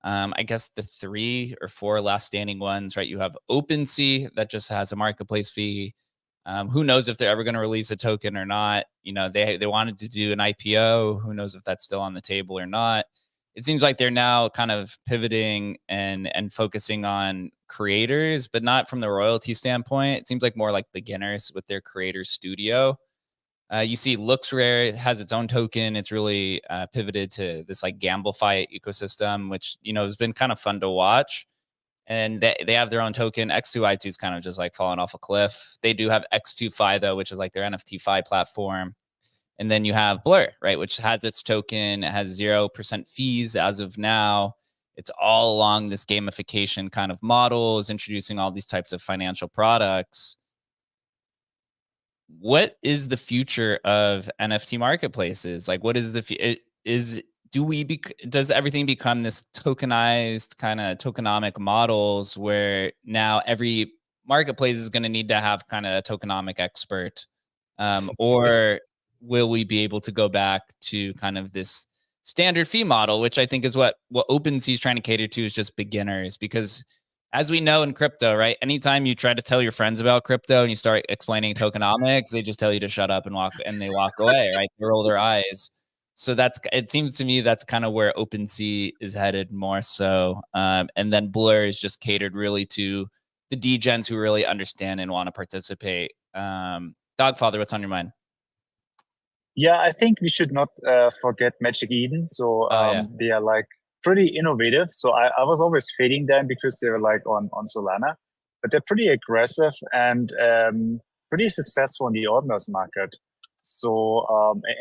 I guess the 3 or 4 last standing ones, right? You have OpenSea that just has a marketplace fee. Who knows if they're ever going to release a token or not? They wanted to do an IPO. Who knows if that's still on the table or not? It seems like they're now kind of pivoting and focusing on creators, but not from the royalty standpoint. It seems like more like beginners with their creator studio. You see LooksRare has its own token. It's really pivoted to this like Gamblify ecosystem, which, has been kind of fun to watch. And they have their own token. X2I2 is kind of just like falling off a cliff. They do have X2Fi though, which is like their NFT Fi platform. And then you have Blur, right, which has its token. It has 0% fees as of now. It's all along this gamification kind of models, introducing all these types of financial products. What is the future of NFT marketplaces? Like, what is does everything become this tokenized kind of tokenomic models where now every marketplace is going to need to have kind of a tokenomic expert, or will we be able to go back to kind of this standard fee model, which I think is what OpenSea is trying to cater to, is just beginners? Because as we know in crypto, right, anytime you try to tell your friends about crypto and you start explaining tokenomics, they just tell you to shut up and they walk away, right? They roll their eyes. So it seems to me that's kind of where OpenSea is headed more so. And then Blur is just catered really to the degens who really understand and want to participate. Dogfather, what's on your mind? Yeah, I think we should not forget Magic Eden. So they are like pretty innovative. So I was always fading them because they were like on Solana, but they're pretty aggressive and pretty successful in the ordinals market. So,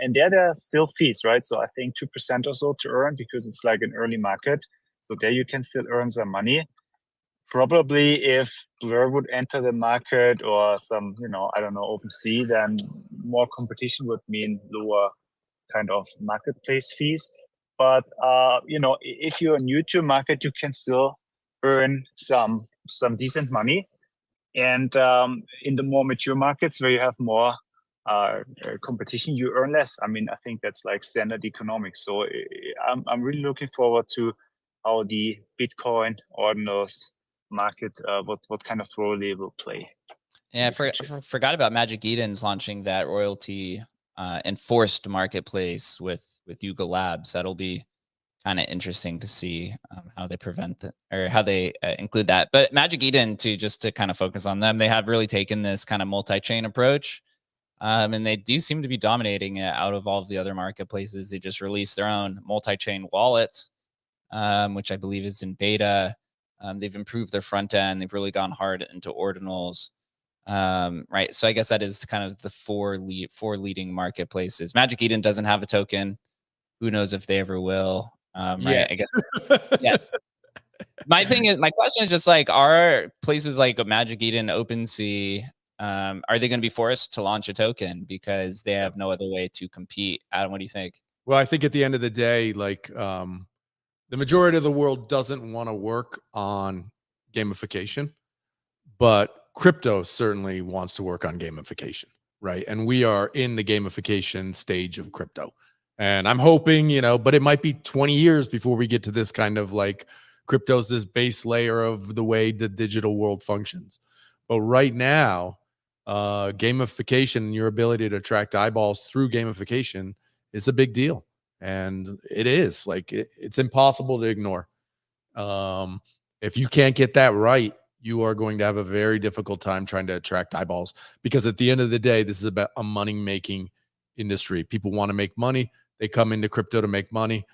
and there are still fees, right? So I think 2% or so to earn because it's like an early market. So there you can still earn some money. probably if Blur would enter the market or some, I don't know, OpenSea, then more competition would mean lower kind of marketplace fees. But if you're new to market, you can still earn some decent money. And in the more mature markets where you have more competition, you earn less. I mean, I think that's like standard economics. So I'm really looking forward to how the Bitcoin ordinals market, what kind of role they will play. Yeah, I forgot about Magic Eden's launching that royalty enforced marketplace with Yuga Labs. That'll be kind of interesting to see how they prevent that, or how they include that. But Magic Eden, just to kind of focus on them, they have really taken this kind of multi-chain approach, and they do seem to be dominating it out of all of the other marketplaces. They just released their own multi-chain wallet, which I believe is in beta. They've improved their front end. They've really gone hard into ordinals. Right. So I guess that is kind of the four leading marketplaces. Magic Eden doesn't have a token. Who knows if they ever will? Right. I guess. Yeah. My question is just like, are places like Magic Eden, OpenSea, are they going to be forced to launch a token because they have no other way to compete? Adam, what do you think? Well, I think at the end of the day, like the majority of the world doesn't want to work on gamification, but crypto certainly wants to work on gamification, right? And we are in the gamification stage of crypto. And I'm hoping, but it might be 20 years before we get to this kind of like crypto's this base layer of the way the digital world functions. But right now, gamification and your ability to attract eyeballs through gamification is a big deal. And it is like, it's impossible to ignore. If you can't get that right, you are going to have a very difficult time trying to attract eyeballs, because at the end of the day, this is about a money-making industry. People want to make money. They come into crypto to make money,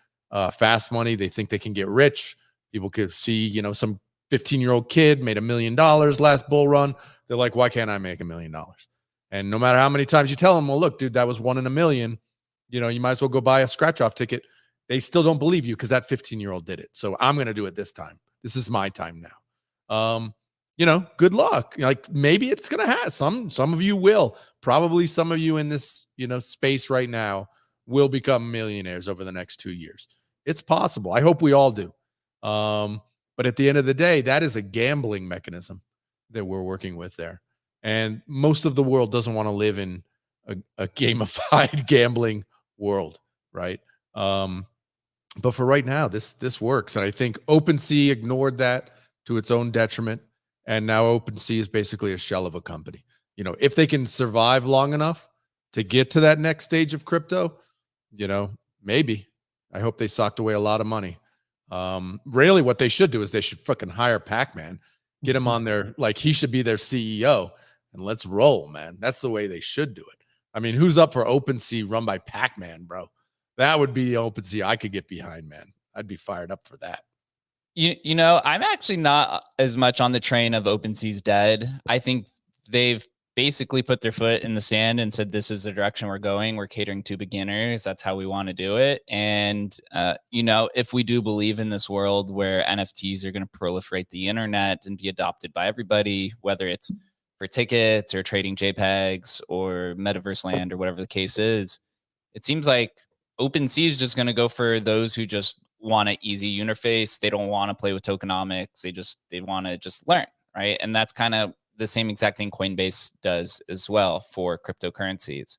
fast money. They think they can get rich. People could see, some 15-year-old kid made $1 million last bull run. They're like, why can't I make $1 million? And no matter how many times you tell them, well, look, dude, that was 1 in a million. You might as well go buy a scratch-off ticket. They still don't believe you because that 15-year-old did it. So I'm going to do it this time. This is my time now. Good luck. Like maybe it's going to have some of you will, probably some of you in this, space right now will become millionaires over the next 2 years. It's possible. I hope we all do. But at the end of the day, that is a gambling mechanism that we're working with there. And most of the world doesn't want to live in a gamified gambling world. Right. But for right now, this works. And I think OpenSea ignored that to its own detriment. And now OpenSea is basically a shell of a company. If they can survive long enough to get to that next stage of crypto, maybe. I hope they socked away a lot of money. Really what they should do is they should fucking hire Pac-Man, get him on there. Like he should be their CEO and let's roll, man. That's the way they should do it. I mean, who's up for OpenSea run by Pac-Man, bro? That would be the OpenSea I could get behind, man. I'd be fired up for that. I'm actually not as much on the train of OpenSea's dead. I think they've basically put their foot in the sand and said, this is the direction we're going. We're catering to beginners. That's how we want to do it. And, if we do believe in this world where NFTs are going to proliferate the internet and be adopted by everybody, whether it's for tickets or trading JPEGs or metaverse land or whatever the case is, it seems like OpenSea is just going to go for those who just want an easy interface. They don't want to play with tokenomics. They want to just learn, right? And that's kind of the same exact thing Coinbase does as well for cryptocurrencies.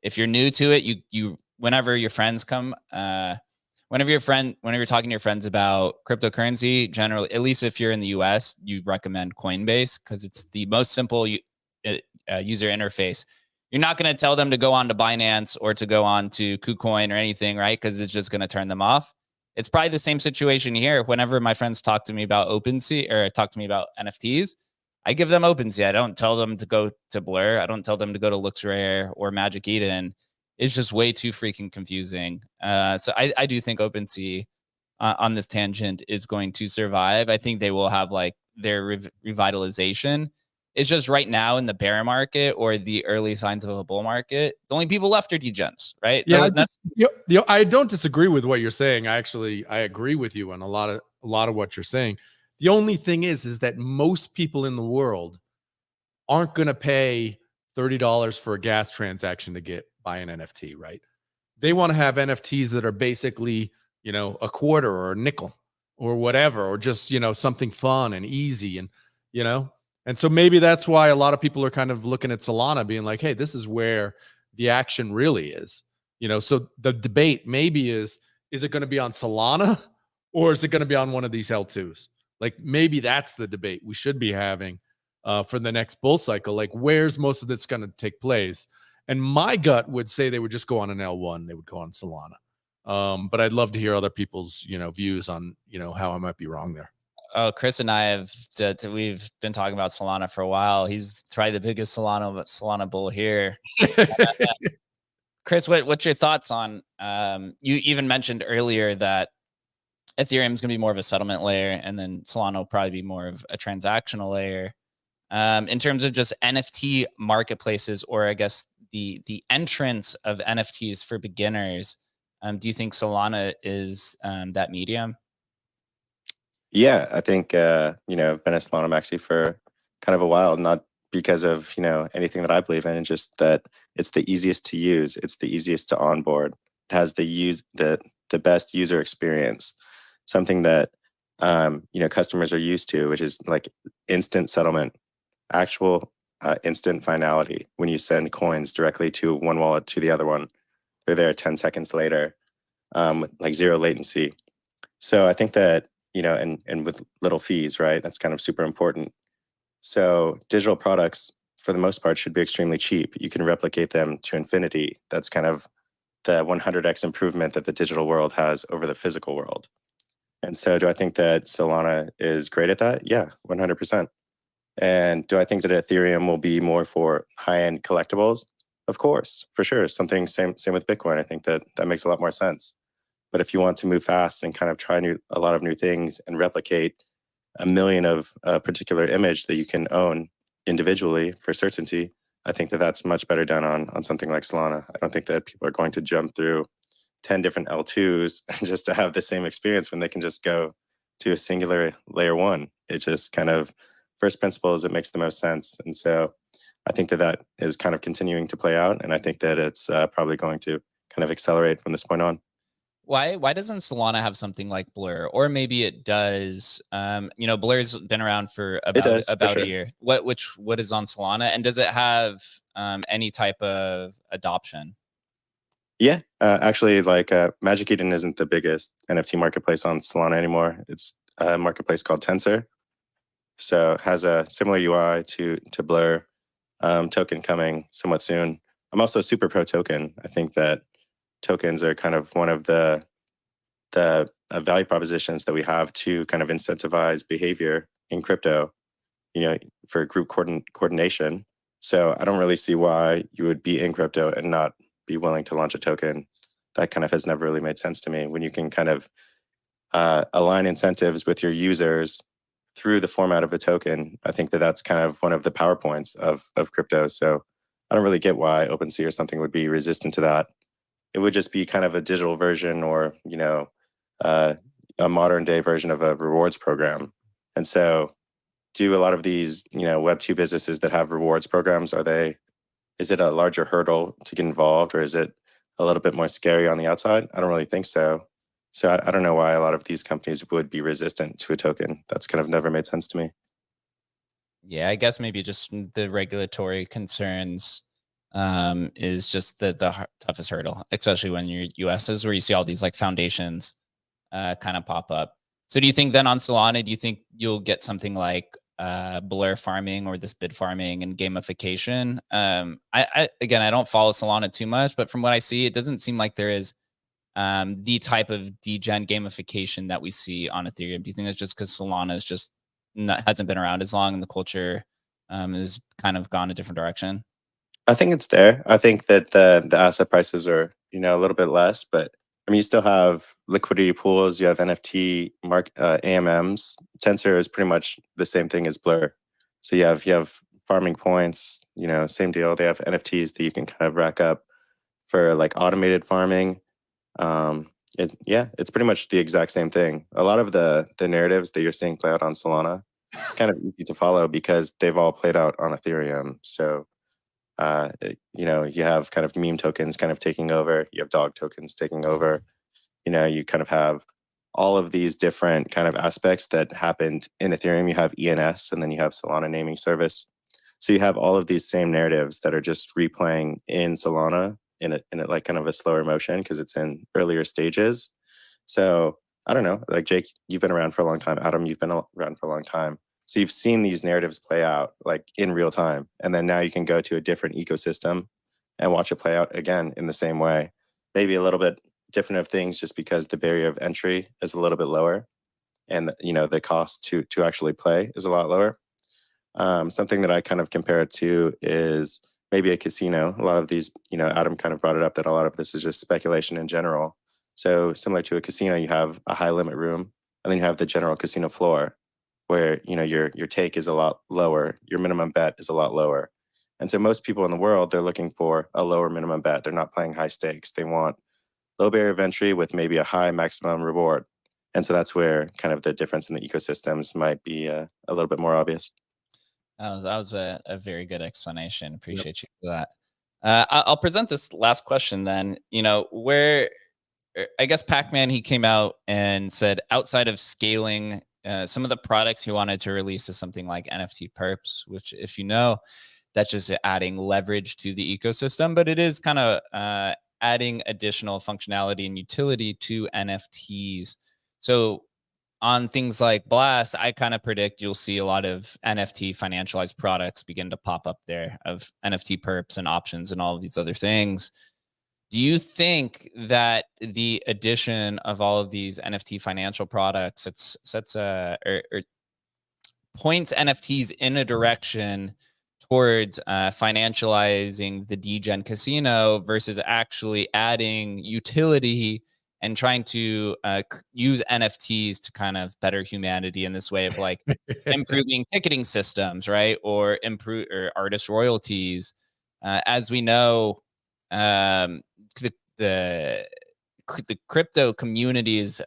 If you're new to it, you whenever your friends come, whenever you're talking to your friends about cryptocurrency, generally, at least if you're in the US, you recommend Coinbase because it's the most simple user interface. You're not going to tell them to go on to Binance or to go on to KuCoin or anything, right? Because it's just going to turn them off. It's probably the same situation here. Whenever my friends talk to me about OpenSea or talk to me about NFTs, I give them OpenSea. I don't tell them to go to Blur. I don't tell them to go to LooksRare or Magic Eden. It's just way too freaking confusing. So I do think OpenSea on this tangent is going to survive. I think they will have like their revitalization. It's just right now in the bear market or the early signs of a bull market, the only people left are degens, right? Yeah, I don't disagree with what you're saying. I agree with you on a lot of what you're saying. The only thing is that most people in the world aren't going to pay $30 for a gas transaction to buy an NFT, right? They want to have NFTs that are basically, a quarter or a nickel or whatever, or just, something fun and easy. And so maybe that's why a lot of people are kind of looking at Solana being like, hey, this is where the action really is. So the debate maybe is it going to be on Solana or is it going to be on one of these L2s? Like maybe that's the debate we should be having for the next bull cycle. Like where's most of this going to take place? And my gut would say they would just go on an L1. They would go on Solana. But I'd love to hear other people's, views on, how I might be wrong there. Oh, Chris and I we've been talking about Solana for a while. He's probably the biggest Solana bull here. Chris, what's your thoughts on, you even mentioned earlier that Ethereum is going to be more of a settlement layer, and then Solana will probably be more of a transactional layer. In terms of just NFT marketplaces, or I guess the entrance of NFTs for beginners, do you think Solana is that medium? Yeah, I think been a Solana maxi for kind of a while, not because of anything that I believe in, just that it's the easiest to use, it's the easiest to onboard, it has the best user experience, something that customers are used to, which is like instant settlement, actual instant finality. When you send coins directly to one wallet to the other one, they're there 10 seconds later, with like zero latency. So I think that and with little fees, right? That's kind of super important. So digital products, for the most part, should be extremely cheap. You can replicate them to infinity. That's kind of the 100x improvement that the digital world has over the physical world. And so do I think that Solana is great at that? Yeah, 100%. And do I think that Ethereum will be more for high-end collectibles? Of course, for sure. Same with Bitcoin. I think that makes a lot more sense. But if you want to move fast and kind of try a lot of new things and replicate a million of a particular image that you can own individually for certainty, I think that that's much better done on something like Solana. I don't think that people are going to jump through 10 different L2s just to have the same experience when they can just go to a singular layer one. It just kind of, first principles, it makes the most sense. And so I think that is kind of continuing to play out. And I think that it's probably going to kind of accelerate from this point on. Why doesn't Solana have something like Blur? Or maybe it does. Blur's been around for about sure. a year. What is on Solana, and does it have any type of adoption? Yeah, actually, like Magic Eden isn't the biggest NFT marketplace on Solana anymore. It's a marketplace called Tensor. So it has a similar UI to Blur. Token coming somewhat soon. I'm also super pro token. I think that tokens are kind of one of the value propositions that we have to kind of incentivize behavior in crypto, for group coordination. So I don't really see why you would be in crypto and not be willing to launch a token. That kind of has never really made sense to me. When you can kind of align incentives with your users through the format of a token, I think that that's kind of one of the power points of crypto. So I don't really get why OpenSea or something would be resistant to that. It would just be kind of a digital version, or a modern day version of a rewards program. And so do a lot of these Web2 businesses that have rewards programs, is it a larger hurdle to get involved, or is it a little bit more scary on the outside? I don't really think so. So I don't know why a lot of these companies would be resistant to a token. That's kind of never made sense to me. Yeah, I guess maybe just the regulatory concerns is just the toughest hurdle, especially when you're US, is where you see all these like foundations kind of pop up. So do you think then on Solana, do you think you'll get something like Blur farming, or this bid farming and gamification? I don't follow Solana too much, but from what I see, it doesn't seem like there is the type of degen gamification that we see on Ethereum. Do you think that's just because Solana is just hasn't been around as long, and the culture has kind of gone a different direction? I think it's there. I think that the asset prices are a little bit less, but I mean, you still have liquidity pools, you have NFT AMMs. Tensor is pretty much the same thing as Blur. So you have farming points, same deal. They have NFTs that you can kind of rack up for like automated farming. It's pretty much the exact same thing. A lot of the narratives that you're seeing play out on Solana, it's kind of easy to follow because they've all played out on Ethereum. So, you have kind of meme tokens kind of taking over. You have dog tokens taking over. You kind of have all of these different kind of aspects that happened in Ethereum. You have ENS, and then you have Solana naming service. So you have all of these same narratives that are just replaying in Solana in a like kind of a slower motion because it's in earlier stages. So I don't know, like Jake, you've been around for a long time. Adam, you've been around for a long time. So you've seen these narratives play out like in real time. And then now you can go to a different ecosystem and watch it play out again in the same way. Maybe a little bit different of things just because the barrier of entry is a little bit lower and the cost to actually play is a lot lower. Something that I kind of compare it to is maybe a casino. A lot of these, Adam kind of brought it up that a lot of this is just speculation in general. So similar to a casino, you have a high limit room, and then you have the general casino floor where, your take is a lot lower, your minimum bet is a lot lower. And so most people in the world, they're looking for a lower minimum bet. They're not playing high stakes. They want low barrier of entry with maybe a high maximum reward. And so that's where kind of the difference in the ecosystems might be a little bit more obvious. That was a very good explanation. Appreciate you for that. I'll present this last question then. Where I guess Pac-Man, he came out and said outside of scaling some of the products he wanted to release is something like NFT perps, which if that's just adding leverage to the ecosystem, but it is kind of adding additional functionality and utility to NFTs. So on things like Blast, I kind of predict you'll see a lot of NFT financialized products begin to pop up there of NFT perps and options and all of these other things. Do you think that the addition of all of these NFT financial products points NFTs in a direction towards financializing the degen casino versus actually adding utility and trying to use NFTs to kind of better humanity in this way of like improving ticketing systems, right? Or improve or artist royalties. As we know, the crypto community is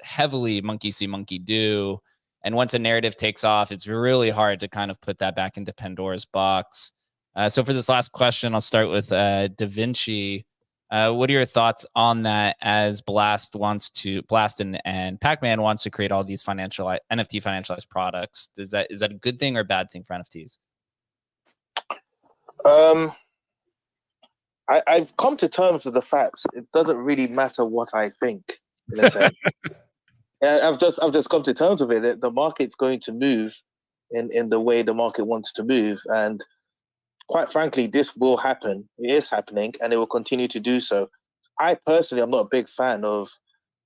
heavily monkey see, monkey do. And once a narrative takes off, it's really hard to kind of put that back into Pandora's box. So for this last question, I'll start with Da Vinci. What are your thoughts on that as Blast and Pac-Man wants to create all these NFT financialized products? Is that a good thing or a bad thing for NFTs? I've come to terms with the fact it doesn't really matter what I think, in a sense. I've just come to terms with it. The market's going to move in the way the market wants to move. And quite frankly, this will happen. It is happening, and it will continue to do so. I personally am not a big fan of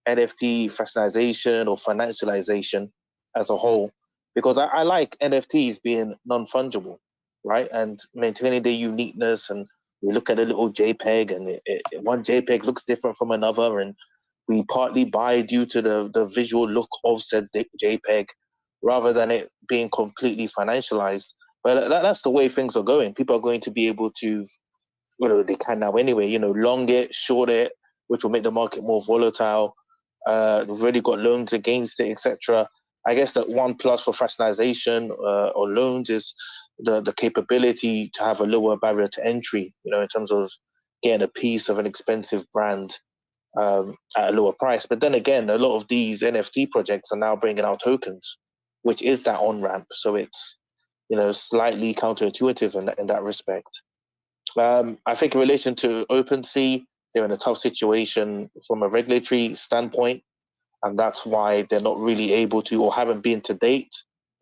NFT fractionalization or financialization as a whole, because I like NFTs being non-fungible, right? And maintaining their uniqueness. And we look at a little JPEG, and one JPEG looks different from another, and we partly buy due to the visual look of said JPEG, rather than it being completely financialized. But that's the way things are going. People are going to be able to, they can now anyway, long it, short it, which will make the market more volatile. We've already got loans against it, etc. I guess that one plus for fractionalization or loans is the capability to have a lower barrier to entry, in terms of getting a piece of an expensive brand at a lower price. But then again, a lot of these NFT projects are now bringing out tokens, which is that on-ramp. So it's, slightly counterintuitive in that respect. I think in relation to OpenSea, they're in a tough situation from a regulatory standpoint, and that's why they're not really able to, or haven't been to date,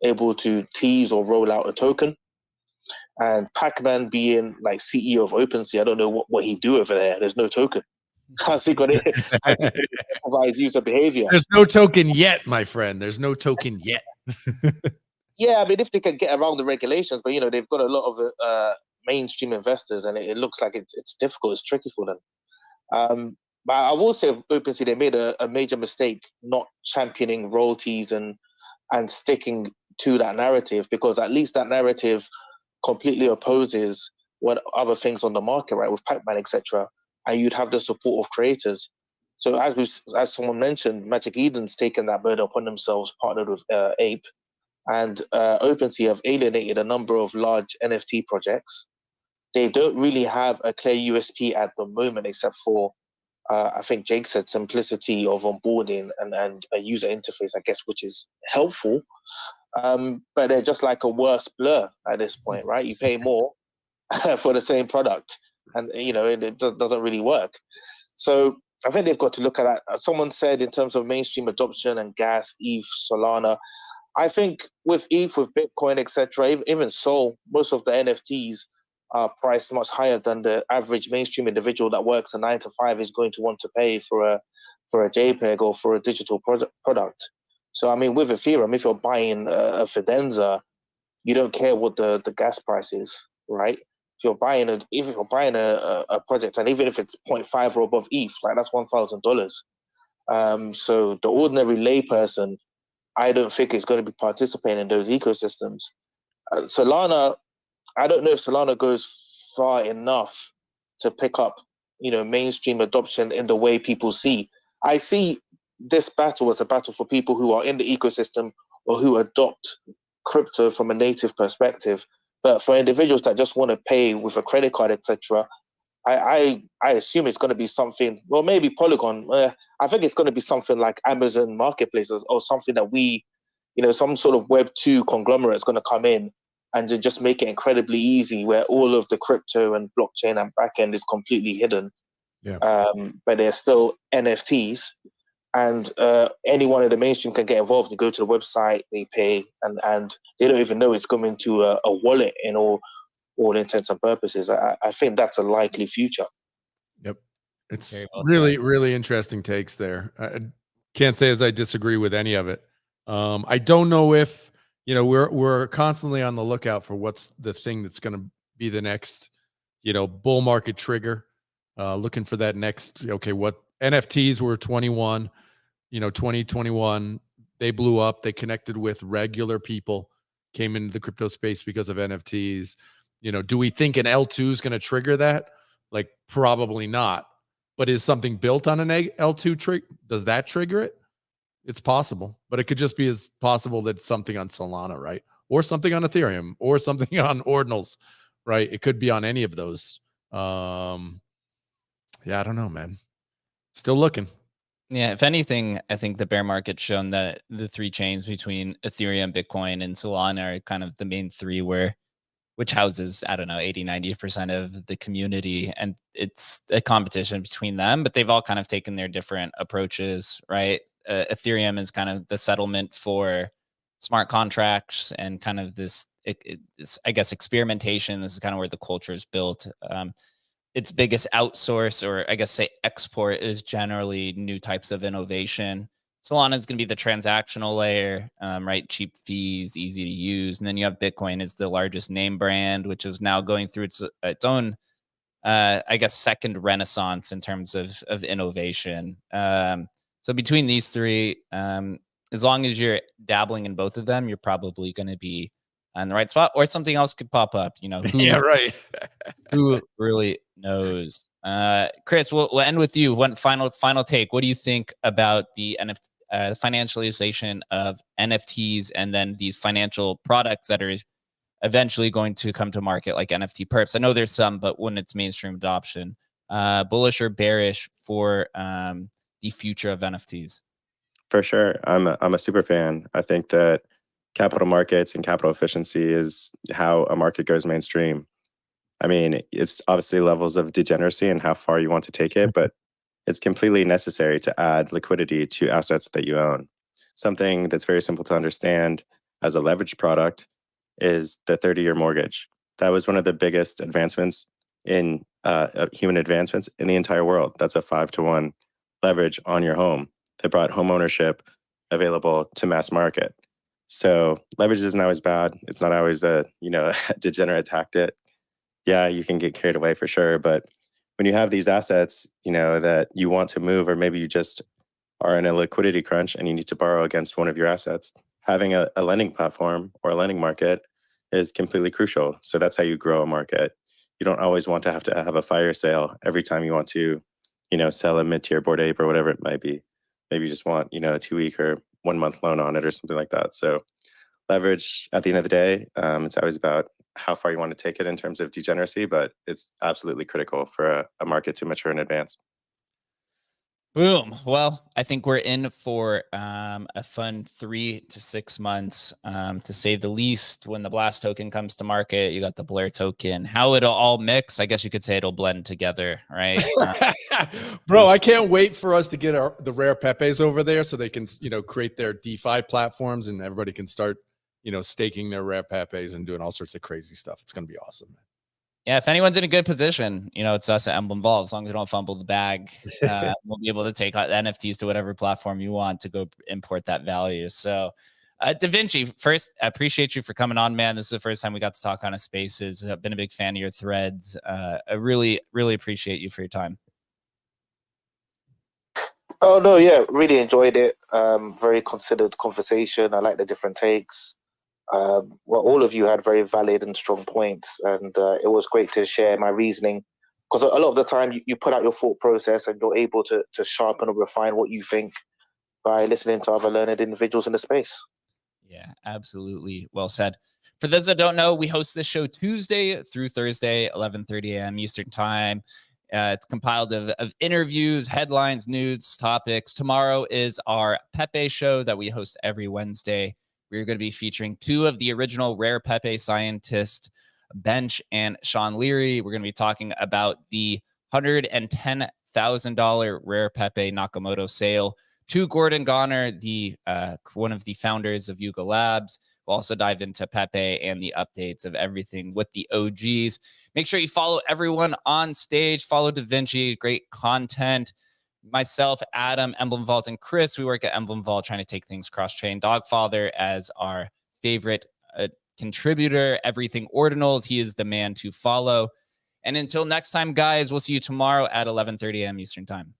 able to tease or roll out a token. And Pac-Man being like CEO of OpenSea, I don't know what he do over there. There's no token. How's he going to supervise user behavior? There's no token yet, my friend. There's no token yet. Yeah, I mean, if they can get around the regulations, but they've got a lot of mainstream investors, and it looks like it's difficult. It's tricky for them. But I will say, of OpenSea, they made a major mistake not championing royalties and sticking to that narrative, because at least that narrative completely opposes what other things on the market, right, with Pac-Man, etc. And you'd have the support of creators. So as someone mentioned, Magic Eden's taken that burden upon themselves, partnered with Ape, and OpenSea have alienated a number of large NFT projects. They don't really have a clear USP at the moment, except for I think Jake said simplicity of onboarding and a user interface, I guess, which is helpful. But they're just like a worse Blur at this point, right? You pay more for the same product, and it doesn't really work. So I think they've got to look at that. Someone said in terms of mainstream adoption and gas, ETH, Solana. I think with ETH, with Bitcoin, etc., even Sol, most of the NFTs are priced much higher than the average mainstream individual that works a 9 to 5 is going to want to pay for a JPEG or for a digital product. So I mean, with Ethereum, if you're buying a Fidenza, you don't care what the gas price is, right? If you're buying a project, and even if it's 0.5 or above ETH, like that's $1,000. So the ordinary layperson, I don't think is going to be participating in those ecosystems. Solana, I don't know if Solana goes far enough to pick up, mainstream adoption in the way people see. I see this battle as a battle for people who are in the ecosystem or who adopt crypto from a native perspective. But for individuals that just want to pay with a credit card, etc., I assume it's going to be something, well, maybe Polygon. I think it's going to be something like Amazon marketplaces or something that some sort of Web2 conglomerate is going to come in and to just make it incredibly easy, where all of the crypto and blockchain and backend is completely hidden. Yeah. But they're still NFTs, and anyone in the mainstream can get involved. They go to the website, they pay, and they don't even know it's coming to a wallet in all intents and purposes. I think that's a likely future. Yep. It's Very well really, said. really interesting takes there. I can't say as I disagree with any of it. I don't know if, we're constantly on the lookout for what's the thing that's going to be the next, bull market trigger, looking for that next, okay, what NFTs were 2021, they blew up. They connected with regular people, came into the crypto space because of NFTs. Do we think an L2 is going to trigger that? Like, probably not. But is something built on an L2 trick? Does that trigger it? It's possible, but it could just be as possible that something on Solana, right? Or something on Ethereum, or something on Ordinals, right? It could be on any of those. Yeah, I don't know, man. Still looking. Yeah, if anything, I think the bear market's shown that the three chains between Ethereum, Bitcoin, and Solana are kind of the main three which houses, I don't know, 80-90% of the community. And it's a competition between them, but they've all kind of taken their different approaches, right? Ethereum is kind of the settlement for smart contracts and kind of this, I guess, experimentation. This is kind of where the culture is built. Its biggest outsource, or I guess say export, is generally new types of innovation. Solana is going to be the transactional layer, right? Cheap fees, easy to use. And then you have Bitcoin is the largest name brand, which is now going through its own, I guess, second renaissance in terms of innovation. So between these three, as long as you're dabbling in both of them, you're probably going to be on the right spot, or something else could pop up. Yeah, right. Who really knows? Chris, we'll end with you. One final take. What do you think about the financialization of NFTs and then these financial products that are eventually going to come to market, like NFT perps? I know there's some, but when it's mainstream adoption, bullish or bearish for the future of NFTs? For sure. I'm a super fan. I think that capital markets and capital efficiency is how a market goes mainstream. I mean, it's obviously levels of degeneracy and how far you want to take it, but it's completely necessary to add liquidity to assets that you own. Something that's very simple to understand as a leveraged product is the 30-year mortgage. That was one of the biggest advancements in human advancements in the entire world. That's a 5-to-1 leverage on your home that brought home ownership available to mass market. So leverage isn't always bad. It's not always a degenerate tactic. Yeah, you can get carried away for sure, but when you have these assets, that you want to move, or maybe you just are in a liquidity crunch and you need to borrow against one of your assets, having a lending platform or a lending market is completely crucial. So that's how you grow a market. You don't always want to have a fire sale every time you want to sell a mid-tier Bored Ape or whatever it might be. Maybe you just want, a 2-week or 1-month loan on it or something like that. So leverage at the end of the day, it's always about how far you want to take it in terms of degeneracy, but it's absolutely critical for a market to mature in advance. Boom. Well, I think we're in for a fun 3 to 6 months, to say the least. When the Blast token comes to market, you got the Blur token. How it'll all mix, I guess you could say it'll blend together, right? Bro, I can't wait for us to get the rare Pepes over there so they can, create their DeFi platforms and everybody can start, staking their rare Pepes and doing all sorts of crazy stuff. It's going to be awesome, man. Yeah, if anyone's in a good position, it's us at Emblem Vault. As long as we don't fumble the bag, we'll be able to take NFTs to whatever platform you want to go import that value. So, Da Vinci, first, I appreciate you for coming on, man. This is the first time we got to talk on a Spaces. I've been a big fan of your threads. I really, really appreciate you for your time. Oh no, yeah, really enjoyed it. Very considered conversation. I like the different takes. Well, all of you had very valid and strong points, and it was great to share my reasoning. Because a lot of the time, you put out your thought process, and you're able to sharpen or refine what you think by listening to other learned individuals in the space. Yeah, absolutely. Well said. For those that don't know, we host this show Tuesday through Thursday, 11:30 a.m. Eastern Time. It's compiled of interviews, headlines, news, topics. Tomorrow is our Pepe show that we host every Wednesday. We're going to be featuring 2 of the original rare Pepe scientists, Bench and Sean Leary. We're going to be talking about the $110,000 rare Pepe Nakamoto sale to Gordon Goner, the one of the founders of Yuga Labs. We'll also dive into Pepe and the updates of everything with the OGs. Make sure you follow everyone on stage. Follow Da Vinci. Great content. Myself, Adam, Emblem Vault, and Chris, we work at Emblem Vault trying to take things cross-chain. Dogfather as our favorite contributor, everything ordinals. He is the man to follow. And until next time, guys, we'll see you tomorrow at 11:30 a.m. Eastern Time.